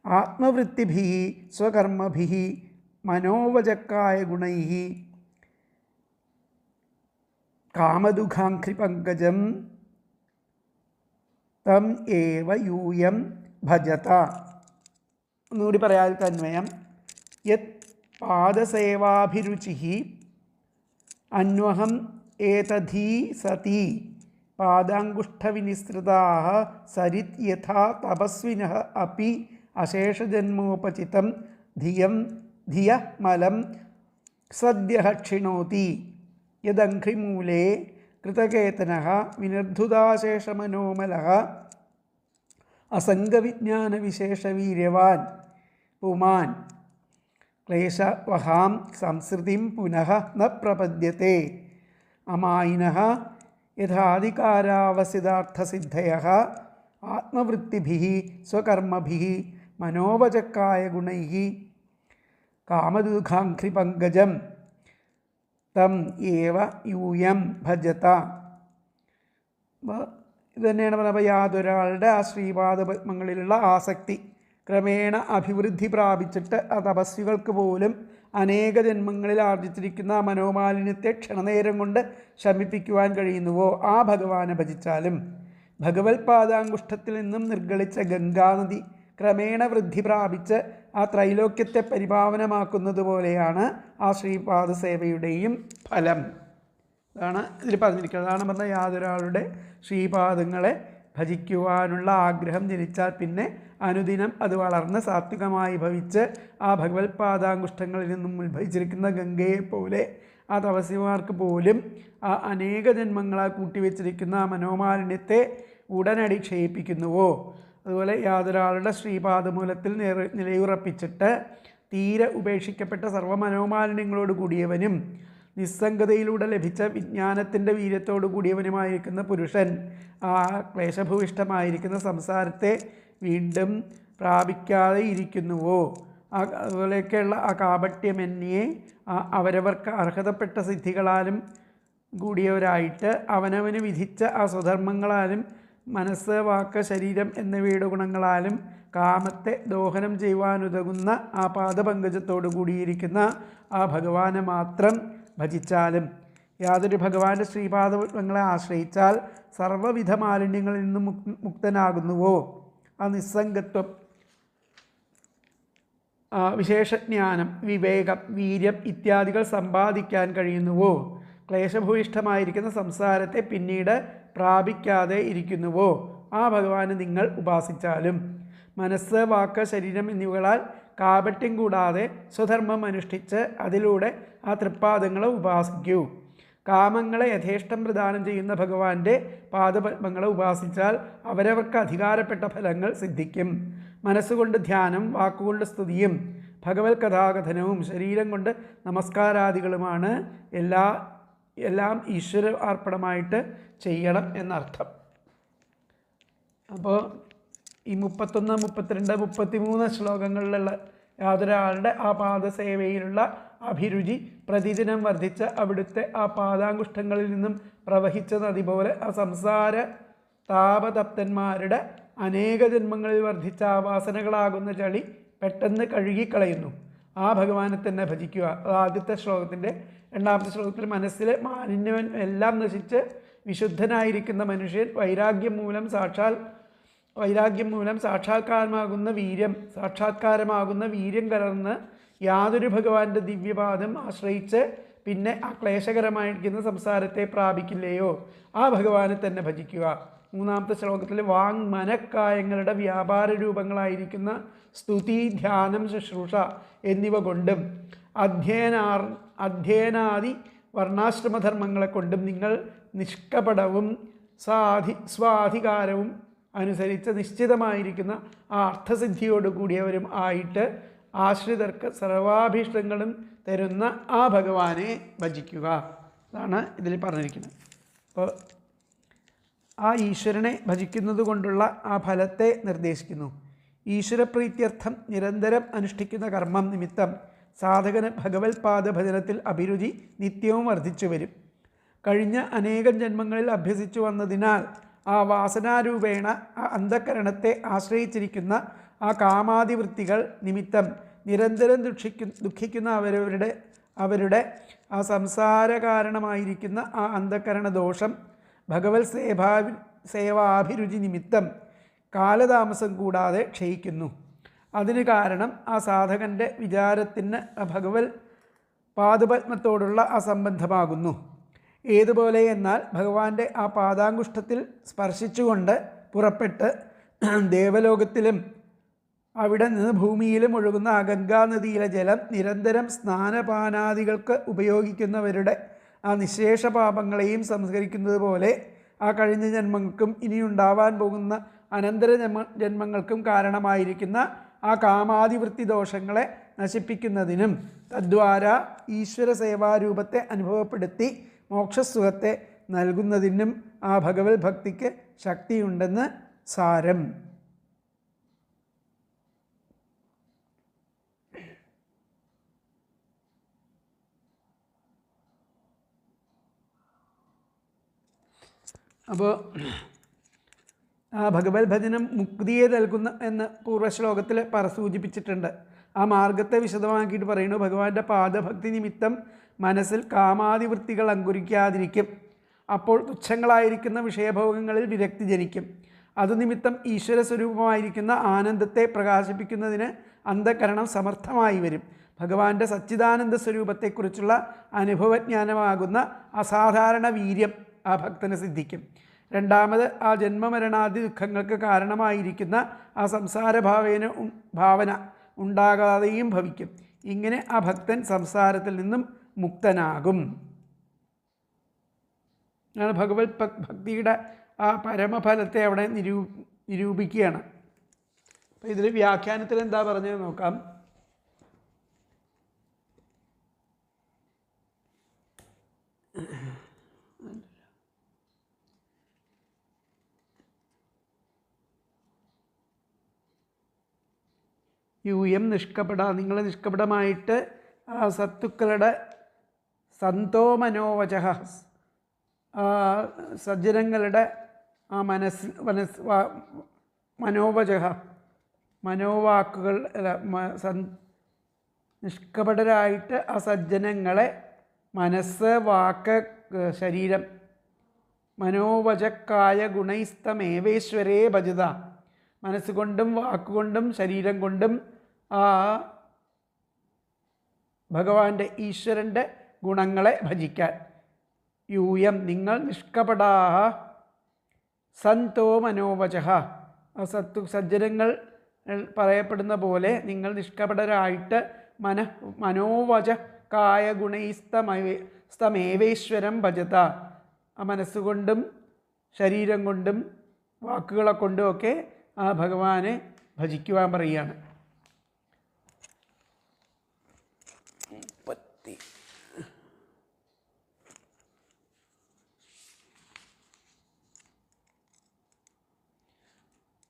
ആത്മവൃത്തിഭിः സ്വകർമ്മഭിः മനോവചക്കായ ഗുണൈः കാമദുഃഖാഘ്രി പങ്കജം തം ഏവ യൂയം ഭജത. ഒന്നുകൂടി പറയാൻ അന്വയം. യത് പാദസേവാഭിരുചി അന്വഹം ഏതധീ സതി പാദാങ്കുഷ്ഠവിനിസൃതാഃ സരിത് യഥാ തപസ്വിനഃ അപി അശേഷജന്മോപചിതം ധിയഃ മലം സദ്യഃ ക്ഷിണോതി. യദംഘ്രിമൂലേ കൃതകേതനഃ വിനിർധുതാശേഷമനോമലഃ അസംഗവിജ്ഞാനവിശേഷവീര്യവാൻ പുമാൻ ക്ലേശവഹാം സംസൃതിം പുനഃ ന പ്രപദ്യത്തെ. അമായിനഃ യഥാധികാരാവസിതാർത്ഥസിദ്ധയഃ ആത്മവൃത്തിഭിः സ്വകർമ്മഭിः മനോവചക്കായ ഗുണൈः കാമദുഃഖാഘ്രി പങ്കജം തം ഏവ യൂയം ഭജത. ഇത് തന്നെയാണ് പറയുമ്പോൾ യാതൊരാളുടെ ആ ശ്രീപാദപത്മങ്ങളിലുള്ള ആസക്തി ക്രമേണ അഭിവൃദ്ധി പ്രാപിച്ചിട്ട് ആ തപസ്വികൾക്ക് പോലും അനേക ജന്മങ്ങളിൽ ആർജിച്ചിരിക്കുന്ന ആ മനോമാലിന്യത്തെ ക്ഷണനേരം കൊണ്ട് ശമിപ്പിക്കുവാൻ കഴിയുന്നുവോ ആ ഭഗവാനെ ഭജിച്ചാലും. ഭഗവത്പാദാങ്കുഷ്ഠത്തിൽ നിന്നും നിർഗളിച്ച ഗംഗാനദി ക്രമേണ വൃദ്ധി പ്രാപിച്ച് ആ ത്രൈലോക്യത്തെ പരിപാവനമാക്കുന്നത് പോലെയാണ് ആ ശ്രീപാദസേവയുടെയും ഫലം. അതാണ് ഇതിൽ പറഞ്ഞിരിക്കുന്നത്. അതാണ് പറഞ്ഞ യാതൊരാളുടെ ശ്രീപാദങ്ങളെ ഭജിക്കുവാനുള്ള ആഗ്രഹം ജനിച്ചാൽ പിന്നെ അനുദിനം അത് വളർന്ന് സാത്വികമായി ഭവിച്ച് ആ ഭഗവത്പാദാങ്കുഷ്ഠങ്ങളിൽ നിന്നും ഉത്ഭവിച്ചിരിക്കുന്ന ഗംഗയെപ്പോലെ ആ തപസ്വിമാർക്ക് പോലും ആ അനേക ജന്മങ്ങളാൽ കൂട്ടിവെച്ചിരിക്കുന്ന ആ മനോമാലിന്യത്തെ ഉടനടി ക്ഷയിപ്പിക്കുന്നുവോ. അതുപോലെ യാതൊരാളുടെ ശ്രീപാദമൂലത്തിൽ നിലയുറപ്പിച്ചിട്ട് തീരെ ഉപേക്ഷിക്കപ്പെട്ട സർവ്വമനോമാലിന്യങ്ങളോട് കൂടിയവനും നിസ്സംഗതയിലൂടെ ലഭിച്ച വിജ്ഞാനത്തിൻ്റെ വീര്യത്തോടു കൂടിയവനുമായിരിക്കുന്ന പുരുഷൻ ആ ക്ലേശഭൂയിഷ്ടമായിരിക്കുന്ന സംസാരത്തെ വീണ്ടും പ്രാപിക്കാതെ ഇരിക്കുന്നുവോ. അതുപോലെയൊക്കെയുള്ള ആ കാപട്യമന്യെ അവരവർക്ക് അർഹതപ്പെട്ട സിദ്ധികളാലും കൂടിയവരായിട്ട് അവനവന് വിധിച്ച ആ സ്വധർമ്മങ്ങളാലും മനസ്സ്, വാക്ക്, ശരീരം എന്നിവയുടെ ഗുണങ്ങളാലും കാമത്തെ ദോഹനം ചെയ്യുവാനുതകുന്ന ആ പാദപങ്കജത്തോടു കൂടിയിരിക്കുന്ന ആ ഭഗവാനെ മാത്രം ഭജിച്ചാലും യാതൊരു ഭഗവാന്റെ ശ്രീപാദങ്ങളെ ആശ്രയിച്ചാൽ സർവ്വവിധ മാലിന്യങ്ങളിൽ നിന്നും മുക്തനാകുന്നുവോ. ആ നിസ്സംഗത്വം, വിശേഷജ്ഞാനം, വിവേകം, വീര്യം ഇത്യാദികൾ സമ്പാദിക്കാൻ കഴിയുന്നുവോ. ക്ലേശഭൂയിഷ്ഠമായിരിക്കുന്ന സംസാരത്തെ പിന്നീട് പ്രാപിക്കാതെ ഇരിക്കുന്നുവോ. ആ ഭഗവാനെ നിങ്ങൾ ഉപാസിച്ചാലും മനസ്സ്, വാക്ക്, ശരീരം എന്നിവകളാൽ കാപട്യം കൂടാതെ സ്വധർമ്മം അനുഷ്ഠിച്ച് അതിലൂടെ ആ തൃപ്പാദങ്ങളെ ഉപാസിക്കൂ. കാമങ്ങളെ യഥേഷ്ടം പ്രദാനം ചെയ്യുന്ന ഭഗവാന്റെ പാദപത്മങ്ങളെ ഉപാസിച്ചാൽ അവരവർക്ക് അധികാരപ്പെട്ട ഫലങ്ങൾ സിദ്ധിക്കും. മനസ്സുകൊണ്ട് ധ്യാനം, വാക്കുകൊണ്ട് സ്തുതിയും ഭഗവത് കഥാകഥനവും ശരീരം കൊണ്ട് നമസ്കാരാദികളുമാണ് എല്ലാം ഈശ്വര അർപ്പണമായിട്ട് ചെയ്യണം എന്നർത്ഥം. അപ്പോൾ ഈ 31, 32, 33 ശ്ലോകങ്ങളിലുള്ള യാതൊരാളുടെ ആ പാദസേവയിലുള്ള അഭിരുചി പ്രതിദിനം വർദ്ധിച്ച അവിടുത്തെ ആ പാദാങ്കുഷ്ഠങ്ങളിൽ നിന്നും പ്രവഹിച്ച നദി പോലെ ആ സംസാര താപതപ്തന്മാരുടെ അനേക ജന്മങ്ങളിൽ വർദ്ധിച്ച ആ വാസനകളാകുന്ന ചളി പെട്ടെന്ന് കഴുകിക്കളയുന്നു. ആ ഭഗവാനെ തന്നെ ഭജിക്കുക. അത് ആദ്യത്തെ ശ്ലോകത്തിൻ്റെ. രണ്ടാമത്തെ ശ്ലോകത്തിൽ മനസ്സിലെ മാലിന്യം എല്ലാം നശിച്ച് വിശുദ്ധനായിരിക്കുന്ന മനുഷ്യൻ വൈരാഗ്യം മൂലം സാക്ഷാത്കാരമാകുന്ന വീര്യം കലർന്ന് യാതൊരു ഭഗവാന്റെ ദിവ്യപാദം ആശ്രയിച്ച് പിന്നെ ആ ക്ലേശകരമായിരിക്കുന്ന സംസാരത്തെ പ്രാപിക്കില്ലയോ. ആ ഭഗവാനെ തന്നെ ഭജിക്കുക. മൂന്നാമത്തെ ശ്ലോകത്തിൽ മനക്കായങ്ങളുടെ വ്യാപാര രൂപങ്ങളായിരിക്കുന്ന സ്തുതി, ധ്യാനം, ശുശ്രൂഷ എന്നിവ കൊണ്ടും അധ്യയനാദി വർണ്ണാശ്രമധർമ്മങ്ങളെ കൊണ്ടും നിങ്ങൾ നിഷ്കപടവും സ്വാധികാരവും അനുസരിച്ച് നിശ്ചിതമായിരിക്കുന്ന ആ അർത്ഥസിദ്ധിയോട് കൂടിയവരും ആയിട്ട് ആശ്രിതർക്ക് സർവാഭീഷ്ടങ്ങളും തരുന്ന ആ ഭഗവാനെ ഭജിക്കുക. അതാണ് ഇതിൽ പറഞ്ഞിരിക്കുന്നത്. അപ്പോൾ ആ ഈശ്വരനെ ഭജിക്കുന്നത് കൊണ്ടുള്ള ആ ഫലത്തെ നിർദ്ദേശിക്കുന്നു. ഈശ്വരപ്രീത്യർത്ഥം നിരന്തരം അനുഷ്ഠിക്കുന്ന കർമ്മം നിമിത്തം സാധകന് ഭഗവത്പാദഭജനത്തിൽ അഭിരുചി നിത്യവും വർദ്ധിച്ചു വരും. കഴിഞ്ഞ അനേകം ജന്മങ്ങളിൽ അഭ്യസിച്ചു വന്നതിനാൽ ആ വാസനാരൂപേണ ആ അന്ധകരണത്തെ ആശ്രയിച്ചിരിക്കുന്ന ആ കാമാദിവൃത്തികൾ നിമിത്തം നിരന്തരം ദുഃഖിക്കുന്ന അവരുടെ ആ സംസാര കാരണമായിരിക്കുന്ന ആ അന്ധകരണ ദോഷം ഭഗവത് സേവാഭിരുചി നിമിത്തം കാലതാമസം കൂടാതെ ക്ഷയിക്കുന്നു. അതിന് കാരണം ആ സാധകൻ്റെ വിചാരത്തിന് ഭഗവത് പാദപത്മത്തോടുള്ള ആ സംബന്ധമാകുന്നു. ഏതുപോലെ എന്നാൽ ഭഗവാന്റെ ആ പാദാങ്കുഷ്ഠത്തിൽ സ്പർശിച്ചുകൊണ്ട് പുറപ്പെട്ട് ദേവലോകത്തിലും അവിടെ നിന്ന് ഭൂമിയിലും ഒഴുകുന്ന ആ ഗംഗാനദിയിലെ ജലം നിരന്തരം സ്നാനപാനാദികൾക്ക് ഉപയോഗിക്കുന്നവരുടെ ആ നിശേഷ പാപങ്ങളെയും സംസ്കരിക്കുന്നത് പോലെ ആ കഴിഞ്ഞ ജന്മങ്ങൾക്കും ഇനിയുണ്ടാവാൻ പോകുന്ന അനന്തര ജന്മങ്ങൾക്കും കാരണമായിരിക്കുന്ന ആ കാമാതിവൃത്തി ദോഷങ്ങളെ നശിപ്പിക്കുന്നതിനും തദ്വാര ഈശ്വര സേവാരൂപത്തെ അനുഭവപ്പെടുത്തി മോക്ഷസുഖത്തെ നൽകുന്നതിനും ആ ഭഗവത് ഭക്തിക്ക് ശക്തിയുണ്ടെന്ന് സാരം. അപ്പോൾ ആ ഭഗവത് ഭജനം മുക്തിയെ നൽകുന്ന എന്ന് പൂർവ്വശ്ലോകത്തിൽ സൂചിപ്പിച്ചിട്ടുണ്ട്. ആ മാർഗത്തെ വിശദമാക്കിയിട്ട് പറയുന്നു. ഭഗവാന്റെ പാദഭക്തി നിമിത്തം മനസ്സിൽ കാമാതിവൃത്തികൾ അങ്കുരിക്കാതിരിക്കും. അപ്പോൾ തുച്ഛങ്ങളായിരിക്കുന്ന വിഷയഭോഗങ്ങളിൽ വിരക്തി ജനിക്കും. അതുനിമിത്തം ഈശ്വര സ്വരൂപമായിരിക്കുന്ന ആനന്ദത്തെ പ്രകാശിപ്പിക്കുന്നതിന് അന്ധകരണം സമർത്ഥമായി വരും. ഭഗവാന്റെ സച്ചിദാനന്ദ സ്വരൂപത്തെക്കുറിച്ചുള്ള അനുഭവജ്ഞാനമാകുന്ന അസാധാരണ വീര്യം ആ ഭക്തന് സിദ്ധിക്കും. രണ്ടാമത് ആ ജന്മമരണാദി ദുഃഖങ്ങൾക്ക് കാരണമായിരിക്കുന്ന ആ ഭാവന ഉണ്ടാകാതെയും ഭവിക്കും. ഇങ്ങനെ ആ ഭക്തൻ സംസാരത്തിൽ നിന്നും മുക്തനാകും. ഭഗവത് ഭക്തിയുടെ ആ പരമഫലത്തെ അവിടെ നിരൂപിക്കുകയാണ്. അപ്പോൾ ഇതിൽ വ്യാഖ്യാനത്തിൽ എന്താ പറഞ്ഞത് നോക്കാം. നിങ്ങൾ നിഷ്കപടമായിട്ട് ആ സത്തുക്കളുടെ സന്തോമനോവച സജ്ജനങ്ങളുടെ ആ മനോവച മനോവാക്കുകൾ നിഷ്കപടരായിട്ട് ആ സജ്ജനങ്ങളെ മനസ്സ് വാക്ക് ശരീരം മനോവചക്കായ ഗുണൈസ്തമേവേശ്വരേ ഭജത മനസ്സുകൊണ്ടും വാക്കുകൊണ്ടും ശരീരം കൊണ്ടും ആ ഭഗവാന്റെ ഈശ്വരൻ്റെ ഗുണങ്ങളെ ഭജിക്കാൻ. യൂയം നിങ്ങൾ നിഷ്കപടാഹ സന്തോ മനോവച സജ്ജനങ്ങൾ പറയപ്പെടുന്ന പോലെ നിങ്ങൾ നിഷ്കപടരായിട്ട് മനോവച കായ ഗുണൈസ്തമേവേശ്വരം ഭജത ആ മനസ്സുകൊണ്ടും ശരീരം കൊണ്ടും വാക്കുകളെ കൊണ്ടുമൊക്കെ ആ ഭഗവാനെ ഭജിക്കുവാൻ പറയുകയാണ്.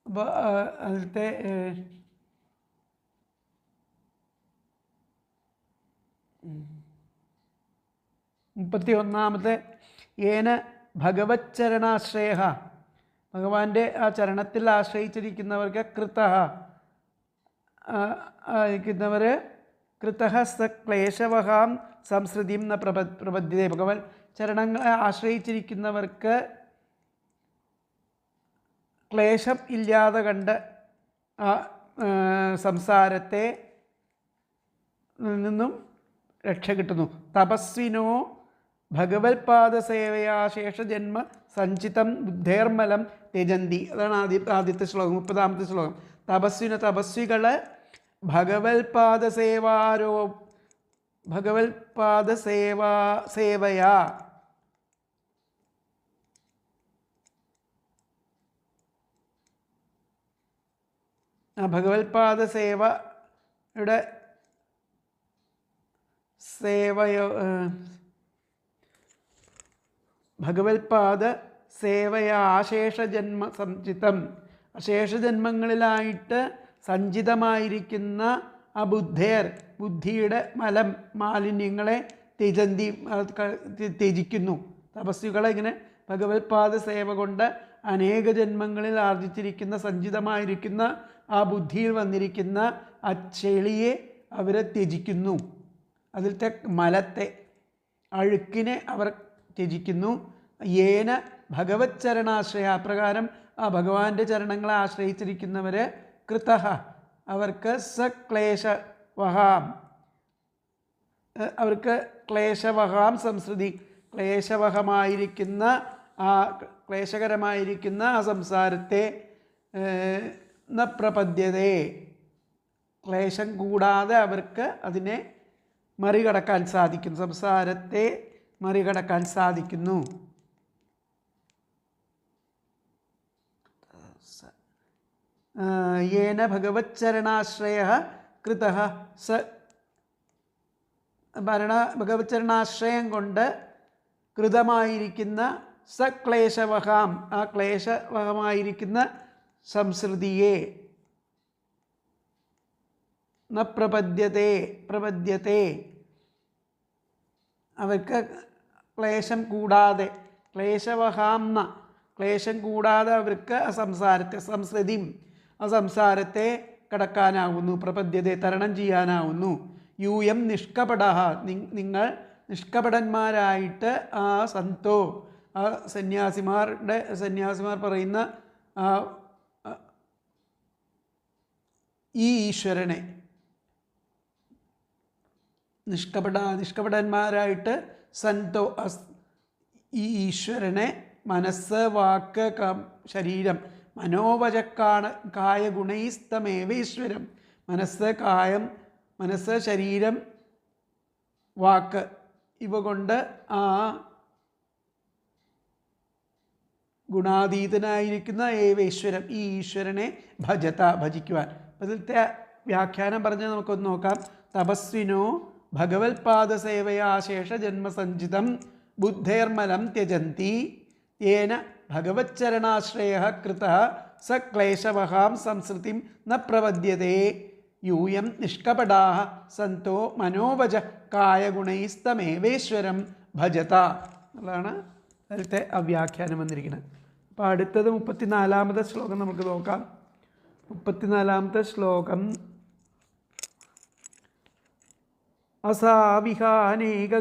അപ്പോൾ അതിലത്തെ 31 ഏന ഭഗവച്ചരണാശ്രയ ഭഗവാന്റെ ആ ചരണത്തിൽ ആശ്രയിച്ചിരിക്കുന്നവർക്ക് ഇരിക്കുന്നവർ കൃതഃ സ ക്ലേശവഹാം സംസൃതിം ന പ്രപദ്യതേ ഭഗവാൻ ചരണങ്ങളെ ആശ്രയിച്ചിരിക്കുന്നവർക്ക് ക്ലേശം ഇല്ലാതെ കണ്ട് ആ സംസാരത്തെ നിന്നും രക്ഷ കിട്ടുന്നു. തപസ്വിനോ ഭഗവത്പാദസേവയാ ശേഷജന്മ സഞ്ചിതം ബുദ്ധേർമലം ത്യജന്തി. അതാണ് ആദ്യത്തെ ശ്ലോകം, 30ാമത്തെ ശ്ലോകം. തപസ്വികൾ ഭഗവത്പാദസേവയാ ഭഗവത്പാദസേവയുടെ ഭഗവത്പാദ സേവയാ അശേഷജന്മ സഞ്ചിതം അശേഷജന്മങ്ങളിലായിട്ട് സഞ്ചിതമായിരിക്കുന്ന ആ ബുദ്ധിയുടെ മാലിന്യങ്ങളെ ത്യജിക്കുന്നു. തപസ്വികളെ ഇങ്ങനെ ഭഗവത്പാദ സേവ കൊണ്ട് അനേക ജന്മങ്ങളിൽ ആർജിച്ചിരിക്കുന്ന സഞ്ചിതമായിരിക്കുന്ന ആ ബുദ്ധിയിൽ വന്നിരിക്കുന്ന ആ ചെളിയെ അവരെ ത്യജിക്കുന്നു. അതിലത്തെ മലത്തെ അഴുക്കിനെ അവർ ത്യജിക്കുന്നു. ഏന ഭഗവത് ചരണാശ്രയ അപ്രകാരം ആ ഭഗവാന്റെ ചരണങ്ങളെ ആശ്രയിച്ചിരിക്കുന്നവർ കൃതഃ അവർക്ക് ക്ലേശവഹാം സംസൃതി ക്ലേശവഹമായിരിക്കുന്ന ആ ക്ലേശകരമായിരിക്കുന്ന ആ സംസാരത്തെ ന പ്രപദ്യതേ ക്ലേശം കൂടാതെ അവർക്ക് അതിനെ മറികടക്കാൻ സാധിക്കും, സംസാരത്തെ മറികടക്കാൻ സാധിക്കുന്നു. യേന ഭഗവച്ചരണാശ്രയ കൃതഃ ഭഗവച്ചരണാശ്രയം കൊണ്ട് കൃതമായിരിക്കുന്ന സക്ലേശവഹാം ആ ക്ലേശവഹമായിരിക്കുന്ന സംസൃതിയെ ന പ്രപദ്യത്തെ അവർക്ക് ക്ലേശം കൂടാതെ ക്ലേശവഹാംന ക്ലേശം കൂടാതെ അവർക്ക് ആ സംസാരത്തെ കടക്കാനാവുന്നു, പ്രപദ്യത്തെ തരണം ചെയ്യാനാവുന്നു. യൂയം നിഷ്കപടഃ നിങ്ങൾ നിഷ്കപടന്മാരായിട്ട് ആ സന്തോ ആ സന്യാസിമാർ പറയുന്ന ഈ ഈശ്വരനെ നിഷ്കപടന്മാരായിട്ട് സന്തോ ഈ ഈശ്വരനെ മനസ്സ് വാക്ക് ശരീരം മനോവചക്കാണ് കായ ഗുണൈസ്തമേവീശ്വരം. മനസ്സ് ശരീരം വാക്ക് ഇവ കൊണ്ട് ആ ഗുണാതീതനായിരിക്കുന്ന ഏവേശ്വരം ഈ ഈശ്വരനെ ഭജിക്കുവാൻ. അതിലത്തെ വ്യാഖ്യാനം പറഞ്ഞ് നമുക്കൊന്ന് നോക്കാം. തപസ്വിനോ ഭഗവത്പാദസേവയാ ശേഷജന്മസഞ്ചിതം ബുദ്ധേർമലം ത്യജന്തി തേന ഭഗവച്ചരണാശ്രയ കൃത സ ക്ലേശവഹാം സംസൃതിം ന പ്രപദ്യതേ യൂയം നിഷ്കപടാ സന്തോ മനോവച കായഗുണൈസ്തമേവേശ്വരം ഭജത എന്നുള്ളതാണ് അതിലത്തെ അവ്യാഖ്യാനം വന്നിരിക്കുന്നത്. അപ്പോൾ അടുത്തത് 34-ാമത്തെ ശ്ലോകം നമുക്ക് നോക്കാം. 34-ാമത്തെ ശ്ലോകം അസാവിഹാനേക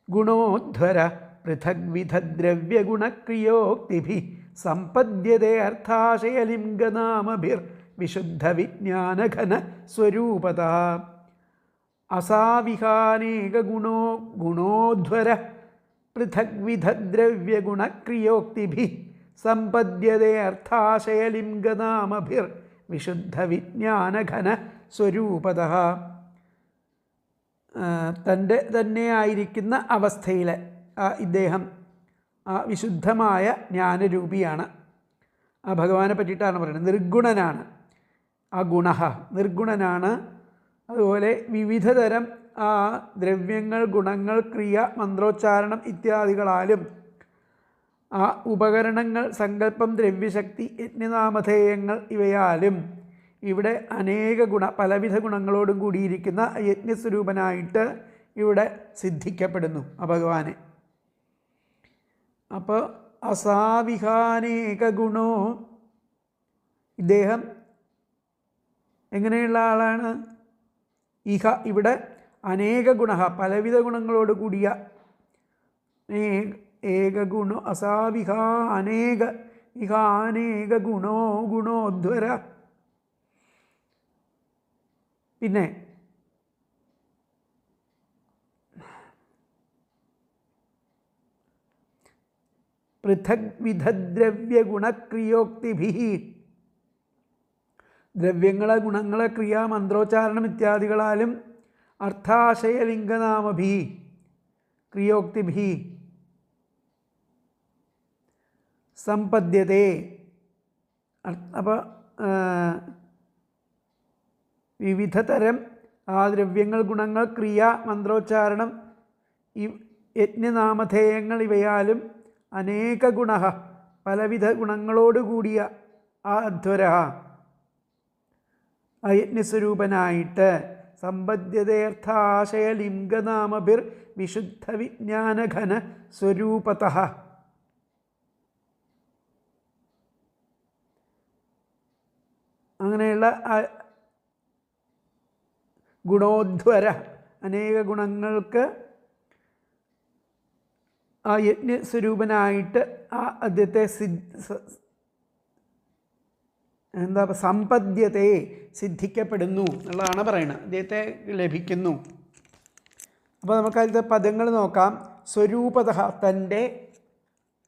ഗുണോധ്വര പൃഥഗ്വിധദ്രവ്യഗുണക്രിയോക്തിഭിः സമ്പദ്യത്തെ അർത്ഥാശയലിംഗനാമഭിർ വിശുദ്ധവിജ്ഞാനഘന സ്വരൂപതഃ. അസാവിഹാനേക ഗുണോധ്വര പൃഥഗ്വിധദ്രവ്യഗുണക്രിയോക്തിഭിः സമ്പദ്യത്തെ അർത്ഥാശയലിംഗനാമഭിർ വിശുദ്ധവിജ്ഞാനഘന സ്വരൂപതഃ. തൻ്റെ തന്നെ ആയിരിക്കുന്ന അവസ്ഥയിൽ ഇദ്ദേഹം വിശുദ്ധമായ ജ്ഞാനരൂപിയാണ്. ആ ഭഗവാനെ പറ്റിയിട്ടാണ് പറയുന്നത്. നിർഗുണനാണ്. ആ നിർഗുണനാണ്. അതുപോലെ വിവിധതരം ദ്രവ്യങ്ങൾ, ഗുണങ്ങൾ, ക്രിയ, മന്ത്രോച്ചാരണം ഇത്യാദികളാലും ഉപകരണങ്ങൾ, സങ്കല്പം, ദ്രവ്യശക്തി, യജ്ഞനാമധേയങ്ങൾ ഇവയാലും ഇവിടെ അനേക പലവിധ ഗുണങ്ങളോടും കൂടിയിരിക്കുന്ന യജ്ഞസ്വരൂപനായിട്ട് ഇവിടെ സിദ്ധിക്കപ്പെടുന്നു ആ ഭഗവാനെ. അപ്പോൾ അസാവിഹാനേക ഗുണോ, ഇദ്ദേഹം എങ്ങനെയുള്ള ആളാണ്? ഇവിടെ അനേക ഗുണ, പലവിധ ഗുണങ്ങളോട് കൂടിയ ഏക ഗുണോ അസാവിഹാ അനേക ഗുണോധ്വര. പിന്നെ പൃഥഗ്വിധദ്രവ്യഗുണക്രിയോക്തിഭിः, ദ്രവ്യങ്ങളെ, ഗുണങ്ങളെ, ക്രിയ, മന്ത്രോച്ചാരണം ഇത്യാദികളാലും അർത്ഥാശയലിംഗനാമഭിः ക്രിയോക്തിഭിः സമ്പദ്യത്തെ. അപ്പോൾ വിവിധതരം ദ്രവ്യങ്ങൾ, ഗുണങ്ങൾ, ക്രിയ, മന്ത്രോച്ചാരണം, യജ്ഞനാമധേയങ്ങൾ ഇവയാലും അനേക ഗുണ, പലവിധ ഗുണങ്ങളോടുകൂടിയ അധ്വര യജ്ഞസ്വരൂപനായിട്ട് സമ്പദ്യതേർത്ഥാശയലിംഗനാമഭിർ വിശുദ്ധവിജ്ഞാനഘന സ്വരൂപതഃ. അങ്ങനെയുള്ള ഗുണോധ്വര, അനേക ഗുണങ്ങൾക്ക് ആ യജ്ഞസ്വരൂപനായിട്ട് അദ്ദേഹത്തെ സമ്പദ്യത്തെ സിദ്ധിക്കപ്പെടുന്നു എന്നുള്ളതാണ് പറയുന്നത്. അദ്ദേഹത്തെ ലഭിക്കുന്നു. അപ്പോൾ നമുക്കതിലത്തെ പദങ്ങൾ നോക്കാം. സ്വരൂപതഃ, തൻ്റെ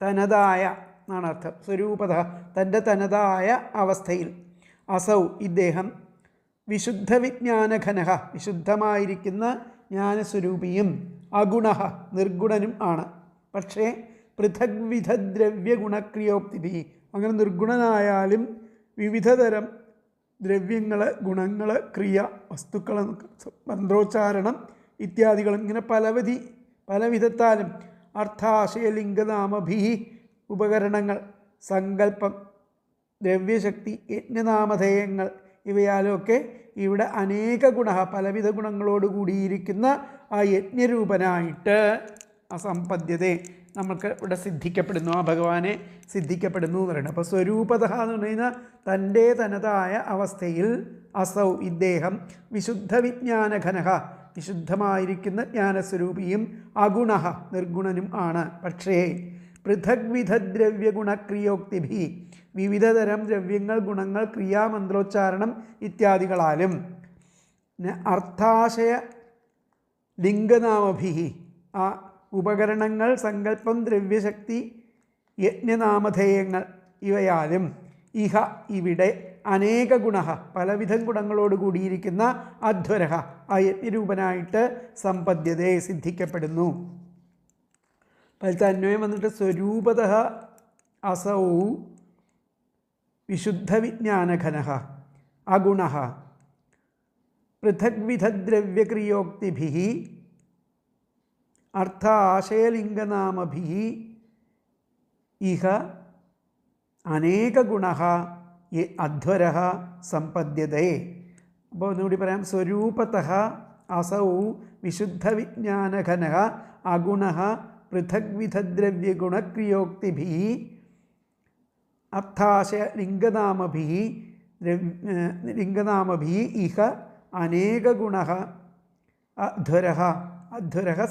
തനതായ എന്നാണ് അർത്ഥം. സ്വരൂപതഃ, തൻ്റെ തനതായ അവസ്ഥയിൽ. അസൗ, ഇദ്ദേഹം വിശുദ്ധവിജ്ഞാനഘനഃ, വിശുദ്ധമായിരിക്കുന്ന ജ്ഞാനസ്വരൂപിയും അഗുണഃ, നിർഗുണനും ആണ്. പക്ഷേ പൃഥഗ്വിധദ്രവ്യഗുണക്രിയോക്തിഭിः, അങ്ങനെ നിർഗുണനായാലും വിവിധതരം ദ്രവ്യങ്ങൾ, ഗുണങ്ങൾ, ക്രിയ, വസ്തുക്കൾ, മന്ത്രോച്ചാരണം ഇത്യാദികളും ഇങ്ങനെ പലവിധത്താലും അർത്ഥാശയലിംഗനാമഭിः ഉപകരണങ്ങൾ, സങ്കല്പം, ദ്രവ്യശക്തി, യജ്ഞനാമധേയങ്ങൾ ഇവയാലൊക്കെ ഇവിടെ അനേക ഗുണ, പലവിധ ഗുണങ്ങളോട് കൂടിയിരിക്കുന്ന ആ യജ്ഞരൂപനായിട്ട് അസമ്പദ്യതയെ നമുക്ക് ഇവിടെ സിദ്ധിക്കപ്പെടുന്നു, ആ ഭഗവാനെ സിദ്ധിക്കപ്പെടുന്നു എന്ന് പറയുന്നത്. അപ്പോൾ സ്വരൂപത എന്ന് പറയുന്ന തൻ്റെ തനതായ അവസ്ഥയിൽ അസൗ, ഇദ്ദേഹം വിശുദ്ധവിജ്ഞാനഘനഃ, വിശുദ്ധമായിരിക്കുന്ന ജ്ഞാനസ്വരൂപിയും അഗുണ, നിർഗുണനും ആണ്. പക്ഷേ പൃഥഗ്വിധദ്രവ്യഗുണക്രിയോക്തിഭി, വിവിധതരം ദ്രവ്യങ്ങൾ, ഗുണങ്ങൾ, ക്രിയാ, മന്ത്രോച്ചാരണം ഇത്യാദികളാലും അർത്ഥാശയ ലിംഗനാമഭി, ആ ഉപകരണങ്ങൾ, സങ്കല്പം, ദ്രവ്യശക്തി, യജ്ഞനാമധേയങ്ങൾ ഇവയാലും ഇഹ ഇവിടെ അനേക ഗുണ പലവിധം ഗുണങ്ങളോട് കൂടിയിരിക്കുന്ന അധ്വര ആ യജ്ഞരൂപനായിട്ട് സമ്പദ്യതയെ സിദ്ധിക്കപ്പെടുന്നു. അതിലത്തെ അന്വയം വന്നിട്ട് സ്വരൂപത അസൗ വിശുദ്ധവിജ്ഞാനഘന അഗുണ പൃഥഗ്വിധദ്രവ്യക്രിയോക്തിഭിः അർത്ഥാശയലിംഗനാമഭിः ഇഹ അനേകഗുണഃ അധ്വരഃ സമ്പദ്യതേ. അപ്പോൾ ഒന്നുകൂടി പറയാം. സ്വരൂപതഃ അസൗ വിശുദ്ധവിജ്ഞാനഘനഃ അഗുണഃ പൃഥഗ്വിധദ്രവ്യഗുണക്രിയോക്തിഭിः അർത്ഥാശയലിംഗനാമഭിः ഇഹ അനേകഗുണഃ അധ്വരഃ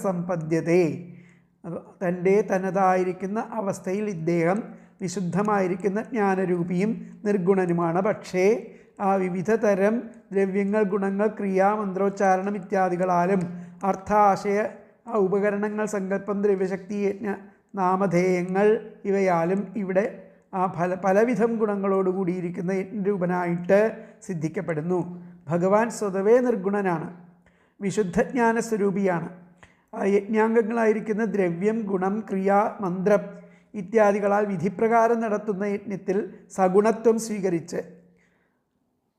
സമ്പദ്യതേ. തൻ്റെ തനതായിരിക്കുന്ന അവസ്ഥയിൽ ഇദ്ദേഹം വിശുദ്ധമായിരിക്കുന്ന ജ്ഞാനരൂപിയും നിർഗുണനുമാണ്. പക്ഷേ ആ വിവിധ തരം ദ്രവ്യങ്ങൾ, ഗുണങ്ങൾ, ക്രിയാ, മന്ത്രോച്ചാരണം ഇത്യാദികളാലും അർത്ഥാശയ ഉപകരണങ്ങൾ, സങ്കല്പം, ദ്രവ്യശക്തി, യജ്ഞ, നാമധേയങ്ങൾ ഇവയാലും ഇവിടെ ആ പലവിധം ഗുണങ്ങളോട് കൂടിയിരിക്കുന്ന യജ്ഞരൂപനായിട്ട് സിദ്ധിക്കപ്പെടുന്നു. ഭഗവാൻ സ്വതവേ നിർഗുണനാണ്, വിശുദ്ധജ്ഞാന സ്വരൂപിയാണ്. യജ്ഞാംഗങ്ങളായിരിക്കുന്ന ദ്രവ്യം, ഗുണം, ക്രിയ, മന്ത്രം ഇത്യാദികളാൽ വിധിപ്രകാരം നടത്തുന്ന യജ്ഞത്തിൽ സഗുണത്വം സ്വീകരിച്ച്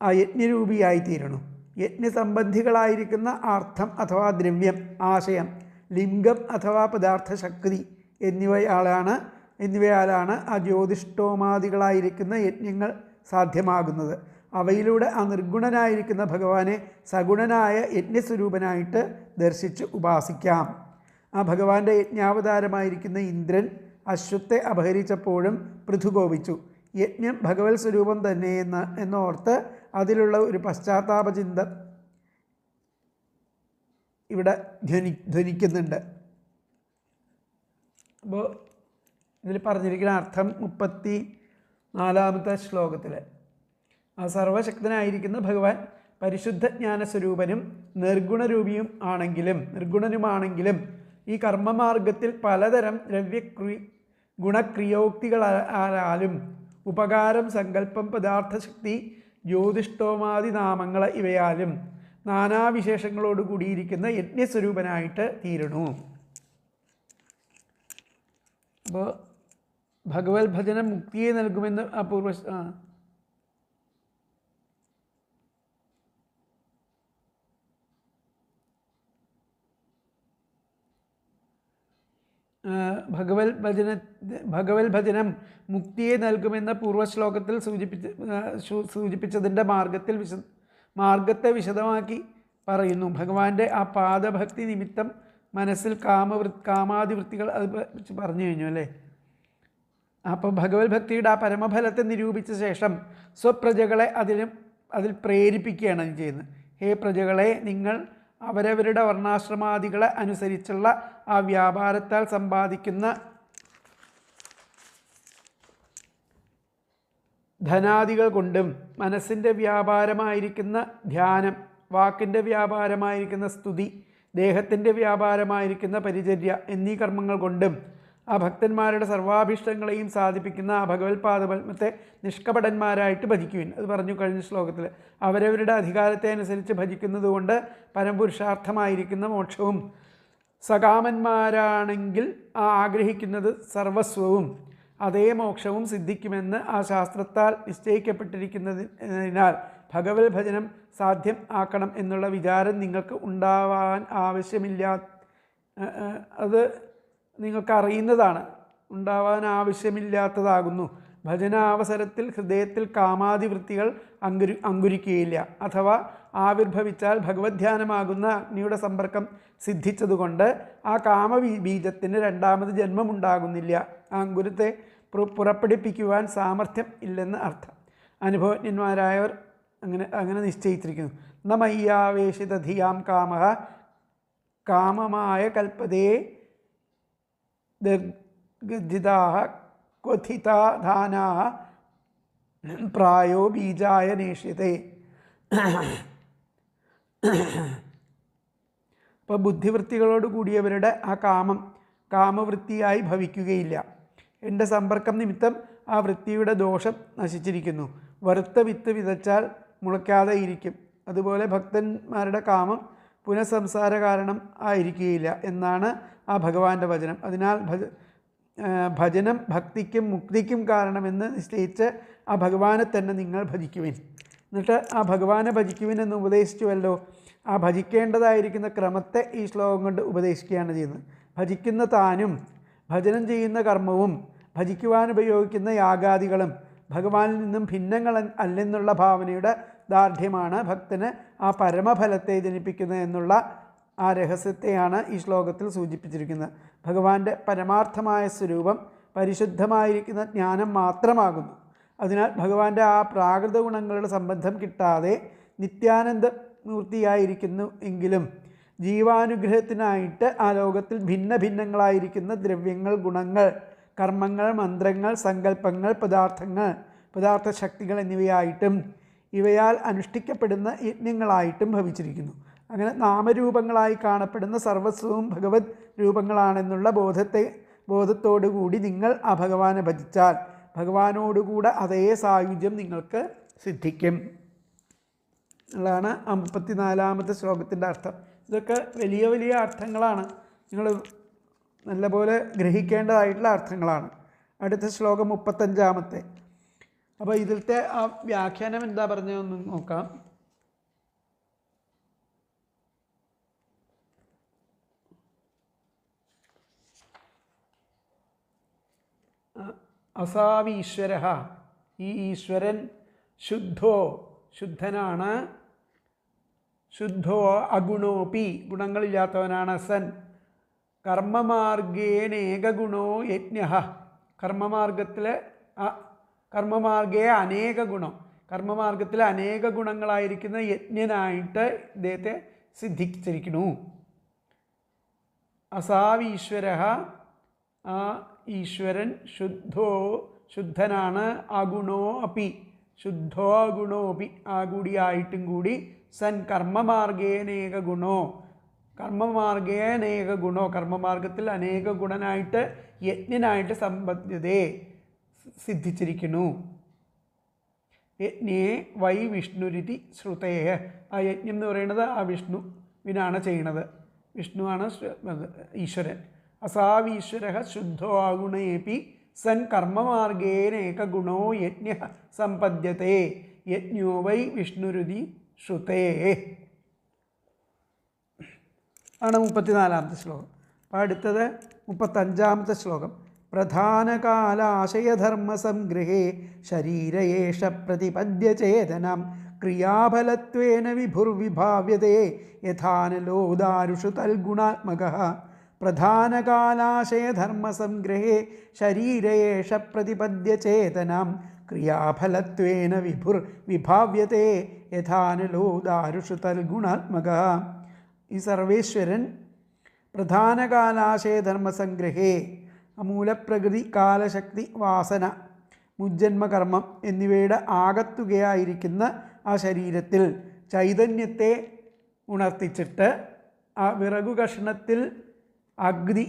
ആ യജ്ഞരൂപിയായിത്തീരണം. യജ്ഞസംബന്ധികളായിരിക്കുന്ന അർത്ഥം അഥവാ ദ്രവ്യം, ആശയം, ലിംഗം അഥവാ പദാർത്ഥശക്തി എന്നിവയാലാണ് ആ ജ്യോതിഷ്ടോമാദികളായിരിക്കുന്ന യജ്ഞങ്ങൾ സാധ്യമാകുന്നത്. അവയിലൂടെ ആ നിർഗുണനായിരിക്കുന്ന ഭഗവാനെ സഗുണനായ യജ്ഞസ്വരൂപനായിട്ട് ദർശിച്ച് ഉപാസിക്കാം. ആ ഭഗവാന്റെ യജ്ഞാവതാരമായിരിക്കുന്ന ഇന്ദ്രൻ അശ്വത്തെ അപഹരിച്ചപ്പോഴും പൃഥു കോപിച്ചു. യജ്ഞം ഭഗവത് സ്വരൂപം തന്നെ എന്നോർത്ത് അതിലുള്ള ഒരു പശ്ചാത്താപചിന്ത ഇവിടെ ധ്വനിക്കുന്നുണ്ട്. അപ്പോൾ ഇതിൽ പറഞ്ഞിരിക്കുന്ന അർത്ഥം 34-ാമത്തെ ശ്ലോകത്തിൽ ആ സർവശക്തനായിരിക്കുന്ന ഭഗവാൻ പരിശുദ്ധ ജ്ഞാനസ്വരൂപനും നിർഗുണനുമാണെങ്കിലും ഈ കർമ്മമാർഗത്തിൽ പലതരം ഗുണക്രിയോക്തികളാലും ഉപകാരം, സങ്കല്പം, പദാർത്ഥശക്തി, ജ്യോതിഷ്ടോമാദി നാമങ്ങൾ ഇവയാലും നാനാവിശേഷങ്ങളോട് കൂടിയിരിക്കുന്ന യജ്ഞസ്വരൂപനായിട്ട് തീരണു. അപ്പോൾ ഭഗവത് ഭജനം മുക്തിയെ നൽകുമെന്ന് അപൂർവ ഭഗവത് ഭജനം മുക്തിയെ നൽകുമെന്ന പൂർവ്വശ്ലോകത്തിൽ സൂചിപ്പിച്ചതിൻ്റെ മാർഗത്തെ വിശദമാക്കി പറയുന്നു. ഭഗവാന്റെ ആ പാദഭക്തി നിമിത്തം മനസ്സിൽ കാമാദിവൃത്തികൾ അത് പറഞ്ഞു കഴിഞ്ഞു അല്ലേ. അപ്പോൾ ഭഗവത് ഭക്തിയുടെ ആ പരമഫലത്തെ നിരൂപിച്ച ശേഷം സ്വപ്രജകളെ അതിൽ പ്രേരിപ്പിക്കുകയാണ് ചെയ്യുന്നത്. ഹേ പ്രജകളെ, നിങ്ങൾ അവരവരുടെ വർണ്ണാശ്രമാദികളെ അനുസരിച്ചുള്ള ആ വ്യാപാരത്താൽ സമ്പാദിക്കുന്ന ധനാദികൾ കൊണ്ടും മനസ്സിൻ്റെ വ്യാപാരമായിരിക്കുന്ന ധ്യാനം, വാക്കിൻ്റെ വ്യാപാരമായിരിക്കുന്ന സ്തുതി, ദേഹത്തിൻ്റെ വ്യാപാരമായിരിക്കുന്ന പരിചര്യ എന്നീ കർമ്മങ്ങൾ കൊണ്ടും ആ ഭക്തന്മാരുടെ സർവാഭീഷ്ടങ്ങളെയും സാധിപ്പിക്കുന്ന ആ ഭഗവത് പാദപത്മത്തെ നിഷ്കപടന്മാരായിട്ട് ഭജിക്കുവിൻ. അത് പറഞ്ഞു കഴിഞ്ഞ ശ്ലോകത്തിൽ. അവരവരുടെ അധികാരത്തെ അനുസരിച്ച് ഭജിക്കുന്നത് കൊണ്ട് പരമപുരുഷാർത്ഥമായിരിക്കുന്ന മോക്ഷവും, സകാമന്മാരാണെങ്കിൽ ആ ആഗ്രഹിക്കുന്നത് സർവസ്വവും അതേ മോക്ഷവും സിദ്ധിക്കുമെന്ന് ആ ശാസ്ത്രത്താൽ നിശ്ചയിക്കപ്പെട്ടിരിക്കുന്നതിനാൽ ഭഗവത് ഭജനം സാധ്യം ആക്കണം എന്നുള്ള വിചാരം നിങ്ങൾക്ക് ഉണ്ടാവാൻ അത് നിങ്ങൾക്കറിയുന്നതാണ്, ഉണ്ടാവാൻ ആവശ്യമില്ലാത്തതാകുന്നു. ഭജനാവസരത്തിൽ ഹൃദയത്തിൽ കാമാദിവൃത്തികൾ അങ്കുരിക്കുകയില്ല. അഥവാ ആവിർഭവിച്ചാൽ ഭഗവദ്ധ്യാനമാകുന്ന അഗ്നിയുടെ സമ്പർക്കം സിദ്ധിച്ചതുകൊണ്ട് ആ കാമബീജത്തിന് രണ്ടാമത് ജന്മമുണ്ടാകുന്നില്ല. ആ അങ്കുരത്തെ പുറപ്പെടുപ്പിക്കുവാൻ സാമർഥ്യം ഇല്ലെന്ന് അർത്ഥം. അനുഭവജ്ഞന്മാരായവർ അങ്ങനെ നിശ്ചയിച്ചിരിക്കുന്നു. നമയ്യാവേശിത ധിയാം കാമഃ കാമമായ കൽപ്പതേ ഗർജിതാഃ ക്വഥിതാധാനാഃ പ്രായോ ബീജായ നേഷ്യത്തെ. ഇപ്പോൾ ബുദ്ധിവൃത്തികളോട് കൂടിയവരുടെ ആ കാമം കാമവൃത്തിയായി ഭവിക്കുകയില്ല. എൻ്റെ സമ്പർക്കം നിമിത്തം ആ വൃത്തിയുടെ ദോഷം നശിച്ചിരിക്കുന്നു. വറുത്ത വിത്ത് വിതച്ചാൽ മുളയ്ക്കാതെ ഇരിക്കും. അതുപോലെ ഭക്തന്മാരുടെ കാമം പുനഃസംസാര കാരണം ആയിരിക്കുകയില്ല എന്നാണ് ആ ഭഗവാന്റെ വചനം. അതിനാൽ ഭജനം ഭക്തിക്കും മുക്തിക്കും കാരണമെന്ന് നിശ്ചയിച്ച് ആ ഭഗവാനെ തന്നെ നിങ്ങൾ ഭജിക്കുവിൻ. എന്നിട്ട് ആ ഭഗവാനെ ഭജിക്കുവിൻ എന്ന് ഉപദേശിച്ചുവല്ലോ. ആ ഭജിക്കേണ്ടതായിരിക്കുന്ന ക്രമത്തെ ഈ ശ്ലോകം കൊണ്ട് ഉപദേശിക്കുകയാണ് ചെയ്യുന്നത്. ഭജിക്കുന്ന താനും ഭജനം ചെയ്യുന്ന കർമ്മവും ഭജിക്കുവാൻ ഉപയോഗിക്കുന്ന യാഗാദികളും ഭഗവാനിൽ നിന്നും ഭിന്നങ്ങൾ അല്ലെന്നുള്ള ഭാവനയുടെ ദാർഢ്യമാണ് ഭക്തന് ആ പരമഫലത്തെ ജനിപ്പിക്കുന്നത് എന്നുള്ള ആ രഹസ്യത്തെയാണ് ഈ ശ്ലോകത്തിൽ സൂചിപ്പിച്ചിരിക്കുന്നത്. ഭഗവാന്റെ പരമാർത്ഥമായ സ്വരൂപം പരിശുദ്ധമായിരിക്കുന്ന ജ്ഞാനം മാത്രമാകുന്നു. അതിനാൽ ഭഗവാന്റെ ആ പ്രാകൃത ഗുണങ്ങളുടെ സംബന്ധം കിട്ടാതെ നിത്യാനന്ദ മൂർത്തിയായിരിക്കുന്നു എങ്കിലും ജീവാനുഗ്രഹത്തിനായിട്ട് ആ ലോകത്തിൽ ഭിന്ന ഭിന്നങ്ങളായിരിക്കുന്ന ദ്രവ്യങ്ങൾ, ഗുണങ്ങൾ, കർമ്മങ്ങൾ, മന്ത്രങ്ങൾ, സങ്കല്പങ്ങൾ, പദാർത്ഥ ശക്തികൾ എന്നിവയായിട്ടും ഇവയാൽ അനുഷ്ഠിക്കപ്പെടുന്ന യജ്ഞങ്ങളായിട്ടും ഭവിച്ചിരിക്കുന്നു. അങ്ങനെ നാമരൂപങ്ങളായി കാണപ്പെടുന്ന സർവസ്വവും ഭഗവത് രൂപങ്ങളാണെന്നുള്ള ബോധത്തോടുകൂടി നിങ്ങൾ ആ ഭഗവാനെ ഭജിച്ചാൽ ഭഗവാനോടുകൂടെ അതേ സായുജ്യം നിങ്ങൾക്ക് സിദ്ധിക്കും എന്നുള്ളതാണ് 54-ാമത്തെ ശ്ലോകത്തിൻ്റെ അർത്ഥം. ഇതൊക്കെ വലിയ വലിയ അർത്ഥങ്ങളാണ്, നിങ്ങൾ നല്ലപോലെ ഗ്രഹിക്കേണ്ടതായിട്ടുള്ള അർത്ഥങ്ങളാണ്. അടുത്ത ശ്ലോകം 35-ാമത്തെ. അപ്പോൾ ഇതിലത്തെ ആ വ്യാഖ്യാനം എന്താ പറഞ്ഞതെന്ന് നോക്കാം. അസാവീശ്വര, ഈ ഈശ്വരൻ ശുദ്ധനാണ്, ശുദ്ധോ അഗുണോപി, ഗുണങ്ങളില്ലാത്തവനാണ്, സൻ കർമ്മമാർഗേനേകഗുണോ യജ്ഞ, കർമ്മമാർഗേ അനേക ഗുണം, കർമ്മമാർഗത്തിൽ അനേക ഗുണങ്ങളായിരിക്കുന്ന യജ്ഞനായിട്ട് ഇദ്ദേഹത്തെ സിദ്ധിച്ചിരിക്കുന്നു. അസാവീശ്വര, ആ ഈശ്വരൻ ശുദ്ധനാണ്, അഗുണോ അപി, ശുദ്ധോ അഗുണോപി, ആ കൂടിയായിട്ടും കൂടി, സൻ കർമ്മമാർഗേനേക ഗുണോ, കർമ്മമാർഗത്തിൽ അനേക ഗുണനായിട്ട് യജ്ഞനായിട്ട് സമ്പദ്യതേ സിദ്ധിച്ചിരിക്കുന്നു. യജ്ഞേ വൈ വിഷ്ണുരിതി ശ്രുതേ, ആ യജ്ഞം എന്ന് പറയുന്നത് ആ വിഷ്ണുവിനാണ് ചെയ്യണത്, വിഷ്ണുവാണ് ഈശ്വരൻ. അസാവീശ്വര ശുദ്ധോ അഗുണേപി സൻ കർമ്മമാർഗേനേക ഗുണോ യജ്ഞ സമ്പദ്യത്തെ യജ്ഞോ വൈ വിഷ്ണുരുതി ശ്രുതേ ആണ് 34-ാമത്തെ ശ്ലോകം. അപ്പോൾ അടുത്തത് 35-ാമത്തെ ശ്ലോകം. പ്രധാനകാലാശയധർമ്മസംഗ്രഹേ ശരീരയേഷ പ്രതിപദ്യചേതനം ക്രിയാഫലത്വേന വിഭുർവിഭാവ്യതേ യഥാനലോദാരുഷു തൽഗുണാത്മകഃ. പ്രധാനകാലാശയധർമ്മസംഗ്രഹേ ശരീരയേഷ പ്രതിപദ്യചേതനം ക്രിയാഫലത്വേന വിഭുർവിഭാവ്യതേ യഥാനലോദാരുഷു തൽഗുണാത്മകഃ. ഈ സർവേശ്വരൻ പ്രധാനകാലാശയധർമ്മസംഗ്രഹേ, അമൂലപ്രകൃതി, കാലശക്തി, വാസന, മുജ്ജന്മകർമ്മം എന്നിവയുടെ ആകത്തുകയായിരിക്കുന്ന ആ ശരീരത്തിൽ ചൈതന്യത്തെ ഉണർത്തിച്ചിട്ട് ആ വിറകു കഷണത്തിൽ അഗ്നി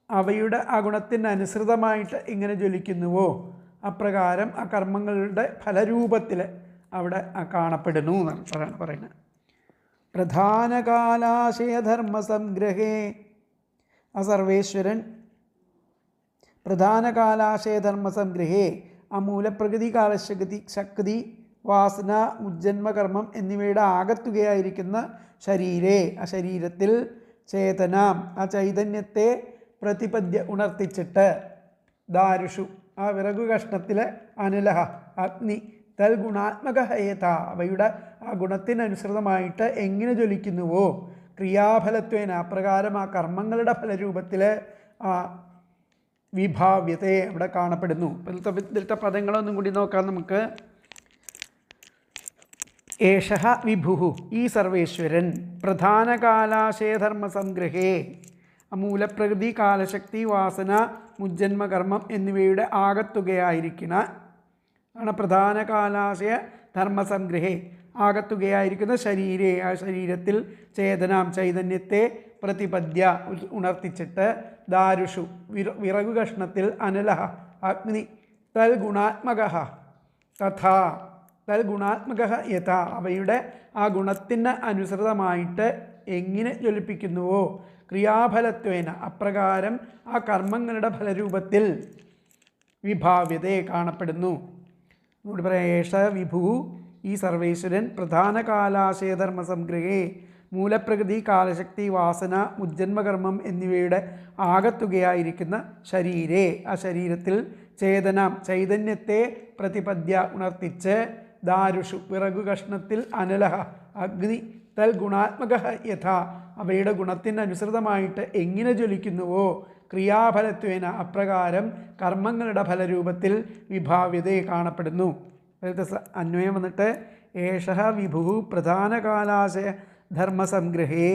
അവയുടെ ആ ഗുണത്തിന് അനുസൃതമായിട്ട് ഇങ്ങനെ ജ്വലിക്കുന്നുവോ അപ്രകാരം ആ കർമ്മങ്ങളുടെ ഫലരൂപത്തിൽ അവിടെ കാണപ്പെടുന്നു എന്നാണ് പറയുന്നത്. പ്രധാനകാലാശയധർമ്മസംഗ്രഹേ, ആ സർവേശ്വരൻ പ്രധാനകാലാശയധർമ്മസംഗ്രഹേ, ആ മൂലപ്രകൃതി, കാലശക്തി, വാസന, മുജ്ജന്മകർമ്മം എന്നിവയുടെ ആകത്തുകയായിരിക്കുന്ന ശരീരേ, ആ ശരീരത്തിൽ ചേതനാം, ആ ചൈതന്യത്തെ പ്രതിപദ്യ ഉണർത്തിച്ചിട്ട്, ദാരുഷു, ആ വിറകു കഷ്ണത്തിലെ അനലഹ, അഗ്നി, തൽ ഗുണാത്മക ഹേത, അവയുടെ ആ ഗുണത്തിനനുസൃതമായിട്ട് എങ്ങനെ ജ്വലിക്കുന്നുവോ ക്രിയാഫലത്വേന, അപ്രകാരം ആ കർമ്മങ്ങളുടെ ഫലരൂപത്തിൽ ആ വിഭാവ്യത്തെ അവിടെ കാണപ്പെടുന്നു. ഇതിലത്തെ പദങ്ങളൊന്നും കൂടി നോക്കാം നമുക്ക്. ഏഷഃ വിഭുഃ, ഈ സർവേശ്വരൻ, പ്രധാനകാലാശയധർമ്മസംഗ്രഹേ, മൂലപ്രകൃതി, കാലശക്തി, വാസന, മുജ്ജന്മകർമ്മം എന്നിവയുടെ ആകത്തുകയായിരിക്കുന്ന ആണ് പ്രധാനകാലാശയ ധർമ്മസംഗ്രഹേ, ആകത്തുകയായിരിക്കുന്ന ശരീരേ, ആ ശരീരത്തിൽ ചേതനാം, ചൈതന്യത്തെ പ്രതിപദ്യ ഉണർത്തിച്ചിട്ട് ദാരുഷു വിറകു കഷ്ണത്തിൽ അനലഹ അഗ്നി തൽ ഗുണാത്മക തഥാ തൽ ഗുണാത്മക യഥാ അവയുടെ ആ ഗുണത്തിന് അനുസൃതമായിട്ട് എങ്ങനെ ജ്വലിപ്പിക്കുന്നുവോ ക്രിയാഫലത്വേന അപ്രകാരം ആ കർമ്മങ്ങളുടെ ഫലരൂപത്തിൽ വിഭാവ്യതയെ കാണപ്പെടുന്നു. ഇവിടെ പറയാം ഏഷ വിഭു ഈ സർവേശ്വരൻ പ്രധാന കാലാശയധർമ്മ സംഗ്രഹേ മൂലപ്രകൃതി കാലശക്തി വാസന മുജ്ജന്മകർമ്മം എന്നിവയുടെ ആകത്തുകയായിരിക്കുന്ന ശരീരേ ആ ശരീരത്തിൽ ചേതനാം ചൈതന്യത്തെ പ്രതിപദ്യ ഉണർത്തിച്ച് ദാരുഷു വിറകു കഷ്ണത്തിൽ അനലഹ അഗ്നി തൽ ഗുണാത്മക യഥാ അവയുടെ ഗുണത്തിനനുസൃതമായിട്ട് എങ്ങനെ ജ്വലിക്കുന്നുവോ ക്രിയാഫലത്വേന അപ്രകാരം കർമ്മങ്ങളുടെ ഫലരൂപത്തിൽ വിഭാവ്യതയെ കാണപ്പെടുന്നു. അന്വയം വന്നിട്ട് ഏഷ വിഭു പ്രധാനകാലാശയ ധർമ്മസംഗ്രഹേ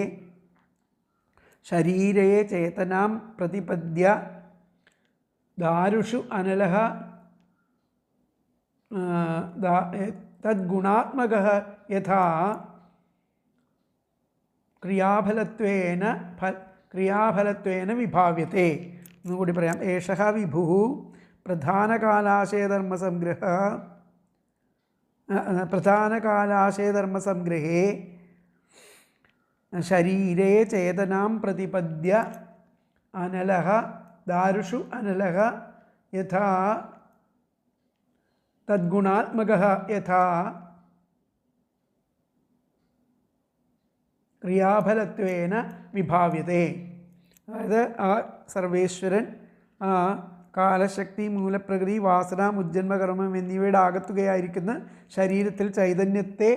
ശരീരേ ചേതനാം പ്രതിപദ്യ ദാരുഷു അനലഹ തദ്ഗുണാത്മക യഥാ ക്രിയാഫലത്വേന വിഭാവ്യത്തെ. ഒന്നുകൂടി പറയാം. ഏഷ വിഭു പ്രധാനകാലാശയധർമ്മസംഗ്രഹേ ശരീരേ ചേതനാം പ്രതിപദ്യ അനലഹ ദാരുഷു അനലഹ യഥാ തദ്ഗുണാത്മക യഥാ ക്രിയാഫലത്വേന വിഭാവ്യതേ. അതായത് ആ സർവേശ്വരൻ ആ കാലശക്തി മൂലപ്രകൃതി വാസന മുജ്ജന്മകർമ്മം എന്നിവയുടെ ആകത്തുകയായിരിക്കുന്ന ശരീരത്തിൽ ചൈതന്യത്തെ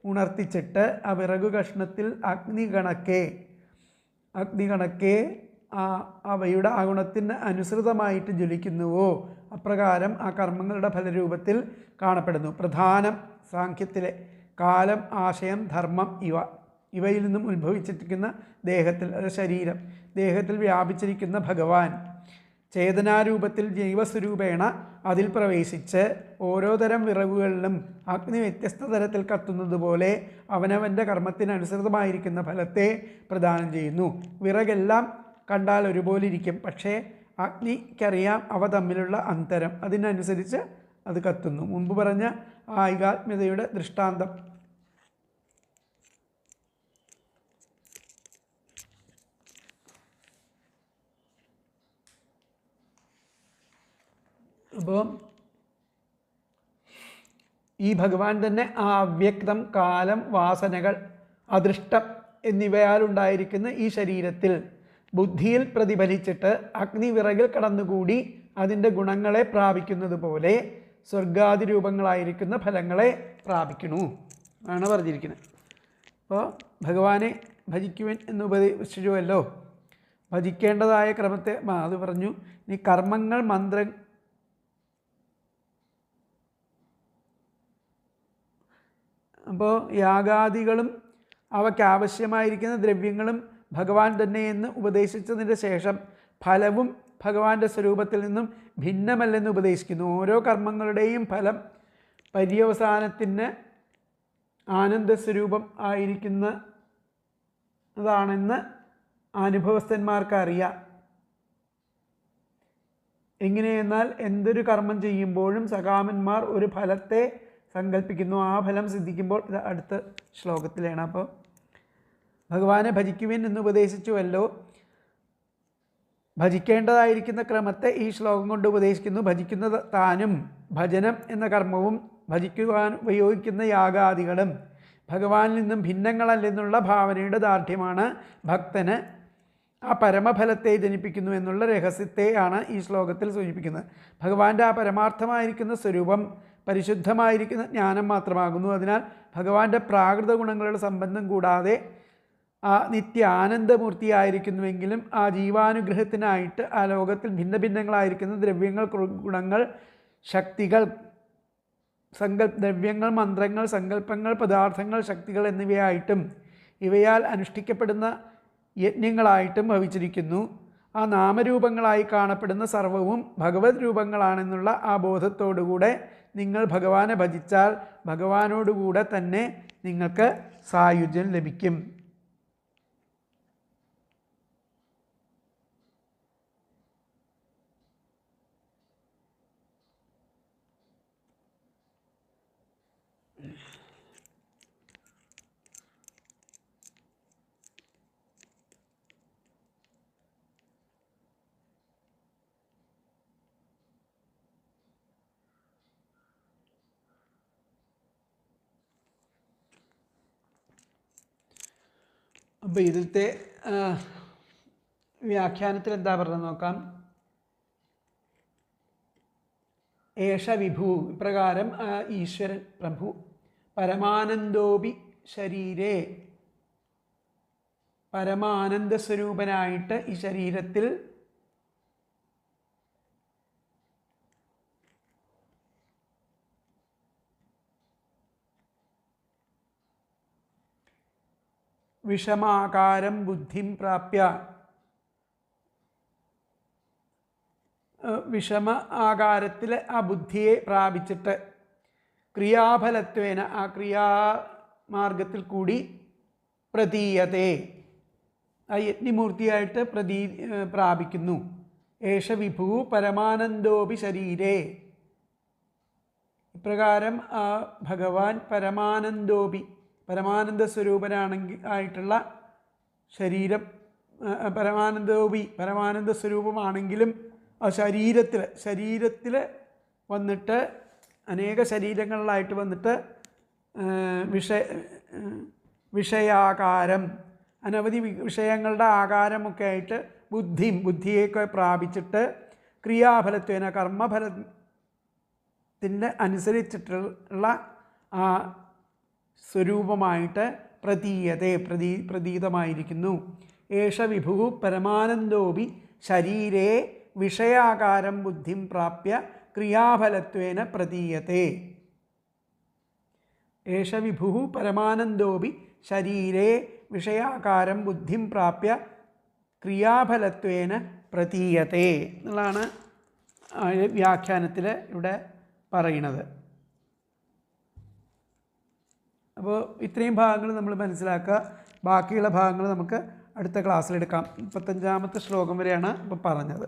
ഉണർത്തിച്ചിട്ട് ആ വിറകു കഷ്ണത്തിൽ അഗ്നി കണക്കെ അവയുടെ ആ ഗുണത്തിന് അനുസൃതമായിട്ട് ജ്വലിക്കുന്നുവോ അപ്രകാരം ആ കർമ്മങ്ങളുടെ ഫലരൂപത്തിൽ കാണപ്പെടുന്നു. പ്രധാനം സാഖ്യത്തിലെ കാലം ആശയം ധർമ്മം ഇവയിൽ നിന്നും ഉത്ഭവിച്ചിരിക്കുന്ന ദേഹത്തിൽ അത് ശരീരം ദേഹത്തിൽ വ്യാപിച്ചിരിക്കുന്ന ഭഗവാൻ ചേതനാരൂപത്തിൽ ജൈവസ്വരൂപേണ അതിൽ പ്രവേശിച്ച് ഓരോ തരം വിറകുകളിലും അഗ്നി വ്യത്യസ്ത തരത്തിൽ കത്തുന്നത് പോലെ അവനവൻ്റെ കർമ്മത്തിനനുസൃതമായിരിക്കുന്ന ഫലത്തെ പ്രദാനം ചെയ്യുന്നു. വിറകെല്ലാം കണ്ടാൽ ഒരുപോലെ ഇരിക്കും, പക്ഷേ അഗ്നിക്കറിയാം അവ തമ്മിലുള്ള അന്തരം, അതിനനുസരിച്ച് അത് കത്തുന്നു. മുമ്പ് പറഞ്ഞ ആ ഐകാത്മ്യതയുടെ ദൃഷ്ടാന്തം. അപ്പോൾ ഈ ഭഗവാൻ തന്നെ ആ അവ്യക്തം കാലം വാസനകൾ അദൃഷ്ടം എന്നിവയാലുണ്ടായിരിക്കുന്ന ഈ ശരീരത്തിൽ ബുദ്ധിയിൽ പ്രതിഫലിച്ചിട്ട് അഗ്നിവിറകിൽ കടന്നുകൂടി അതിൻ്റെ ഗുണങ്ങളെ പ്രാപിക്കുന്നത് പോലെ സ്വർഗാദി രൂപങ്ങളായിരിക്കുന്ന ഫലങ്ങളെ പ്രാപിക്കണു ആണ് പറഞ്ഞിരിക്കുന്നത്. അപ്പോൾ ഭഗവാനെ ഭജിക്കുവൻ എന്ന് ഉപദേശിച്ചുവല്ലോ. ഭജിക്കേണ്ടതായ ക്രമത്തെ അത് പറഞ്ഞു. ഇനി കർമ്മങ്ങൾ അപ്പോൾ യാഗാദികളും അവയ്ക്ക് ആവശ്യമായിരിക്കുന്ന ദ്രവ്യങ്ങളും ഭഗവാൻ തന്നെയെന്ന് ഉപദേശിച്ചതിന് ശേഷം ഫലവും ഭഗവാന്റെ സ്വരൂപത്തിൽ നിന്നും ഭിന്നമല്ലെന്ന് ഉപദേശിക്കുന്നു. ഓരോ കർമ്മങ്ങളുടെയും ഫലം പര്യവസാനത്തിന് ആനന്ദസ്വരൂപം ആയിരിക്കുന്നതാണെന്ന് അനുഭവസ്ഥന്മാർക്ക് അറിയാം. എങ്ങനെയെന്നാൽ എന്തൊരു കർമ്മം ചെയ്യുമ്പോഴും സകാമന്മാർ ഒരു ഫലത്തെ സങ്കല്പിക്കുന്നു. ആ ഫലം സിദ്ധിക്കുമ്പോൾ ഇത് അടുത്ത ശ്ലോകത്തിലാണ്. അപ്പോൾ ഭഗവാനെ ഭജിക്കുവിൻ എന്ന് ഉപദേശിച്ചുവല്ലോ. ഭജിക്കേണ്ടതായിരിക്കുന്ന ക്രമത്തെ ഈ ശ്ലോകം കൊണ്ട് ഉപദേശിക്കുന്നു. ഭജിക്കുന്ന താനും ഭജനം എന്ന കർമ്മവും ഭജിക്കുവാൻ ഉപയോഗിക്കുന്ന യാഗാദികളും ഭഗവാനിൽ നിന്നും ഭിന്നങ്ങളല്ലെന്നുള്ള ഭാവനയുടെ ദാർഢ്യമാണ് ഭക്തന് ആ പരമഫലത്തെ ജനിപ്പിക്കുന്നു എന്നുള്ള രഹസ്യത്തെയാണ് ഈ ശ്ലോകത്തിൽ സൂചിപ്പിക്കുന്നത്. ഭഗവാന്റെ ആ പരമാർത്ഥമായിരിക്കുന്ന സ്വരൂപം പരിശുദ്ധമായിരിക്കുന്ന ജ്ഞാനം മാത്രമാകുന്നു. അതിനാൽ ഭഗവാന്റെ പ്രാകൃത ഗുണങ്ങളുടെ സംബന്ധം കൂടാതെ ആ നിത്യ ആനന്ദമൂർത്തിയായിരിക്കുന്നുവെങ്കിലും ആ ജീവാനുഗ്രഹത്തിനായിട്ട് ആ ലോകത്തിൽ ഭിന്ന ഭിന്നങ്ങളായിരിക്കുന്ന ദ്രവ്യങ്ങൾ, ഗുണങ്ങൾ, ശക്തികൾ, ദ്രവ്യങ്ങൾ, മന്ത്രങ്ങൾ, സങ്കല്പങ്ങൾ, പദാർത്ഥങ്ങൾ, ശക്തികൾ എന്നിവയായിട്ടും ഇവയാൽ അനുഷ്ഠിക്കപ്പെടുന്ന യജ്ഞങ്ങളായിട്ടും ഭവിച്ചിരിക്കുന്നു. ആ നാമരൂപങ്ങളായി കാണപ്പെടുന്ന സർവവും ഭഗവത് രൂപങ്ങളാണെന്നുള്ള ആ ബോധത്തോടുകൂടെ നിങ്ങൾ ഭഗവാനെ ഭജിച്ചാൽ ഭഗവാനോടുകൂടെ തന്നെ നിങ്ങൾക്ക് സായുജ്യം ലഭിക്കും. അപ്പോൾ ഇതിലത്തെ വ്യാഖ്യാനത്തിൽ എന്താ പറഞ്ഞത് നോക്കാം. ഏഷ വിഭു, ഇപ്രകാരം ഈശ്വരൻ പ്രഭു പരമാനന്ദോപി ശരീരേ, പരമാനന്ദ സ്വരൂപനായിട്ട് ഈ ശരീരത്തിൽ വിഷമാകാരം ബുദ്ധിം പ്രാപ്യ, വിഷമ ആകാരത്തിൽ ആ ബുദ്ധിയെ പ്രാപിച്ചിട്ട് ക്രിയാഫലത്വേന, ആ ക്രിയാമാർഗത്തിൽ കൂടി പ്രതീയതേ, ആ യജ്ഞമൂർത്തിയായിട്ട് പ്രാപിക്കുന്നു. ഏഷ വിഭു പരമാനന്ദോപി ശരീരേ, ഇപ്രകാരം ആ ഭഗവാൻ പരമാനന്ദോപി, പരമാനന്ദ ആയിട്ടുള്ള ശരീരം, പരമാനന്ദ സ്വരൂപമാണെങ്കിലും ആ ശരീരത്തിൽ വന്നിട്ട് അനേക ശരീരങ്ങളിലായിട്ട് വന്നിട്ട് വിഷയാകാരം, അനവധി വിഷയങ്ങളുടെ ആകാരമൊക്കെ ആയിട്ട് ബുദ്ധിയൊക്കെ പ്രാപിച്ചിട്ട് ക്രിയാഫലത്വേന, കർമ്മഫലത്തിൻ്റെ അനുസരിച്ചിട്ടുള്ള ആ സ്വരൂപമായിട്ട് പ്രതീതമായിരിക്കുന്നു. ഏഷ വിഭു പരമാനന്ദോപി ശരീരേ വിഷയാകാരം ബുദ്ധിം പ്രാപ്യ ക്രിയാഫലത്വേന പ്രതീയത്തെ. ഏഷ വിഭു പരമാനന്ദോപി ശരീരേ വിഷയാകാരം ബുദ്ധിം പ്രാപ്യ ക്രിയാഫലത്വേന പ്രതീയത്തെ എന്നുള്ളതാണ് വ്യാഖ്യാനത്തിൽ ഇവിടെ പറയുന്നത്. അപ്പോൾ ഇത്രയും ഭാഗങ്ങൾ നമ്മൾ മനസ്സിലാക്കുക. ബാക്കിയുള്ള ഭാഗങ്ങൾ നമുക്ക് അടുത്ത ക്ലാസ്സിലെടുക്കാം. 35-ാമത്തെ ശ്ലോകം വരെയാണ് ഇപ്പോൾ പറഞ്ഞത്.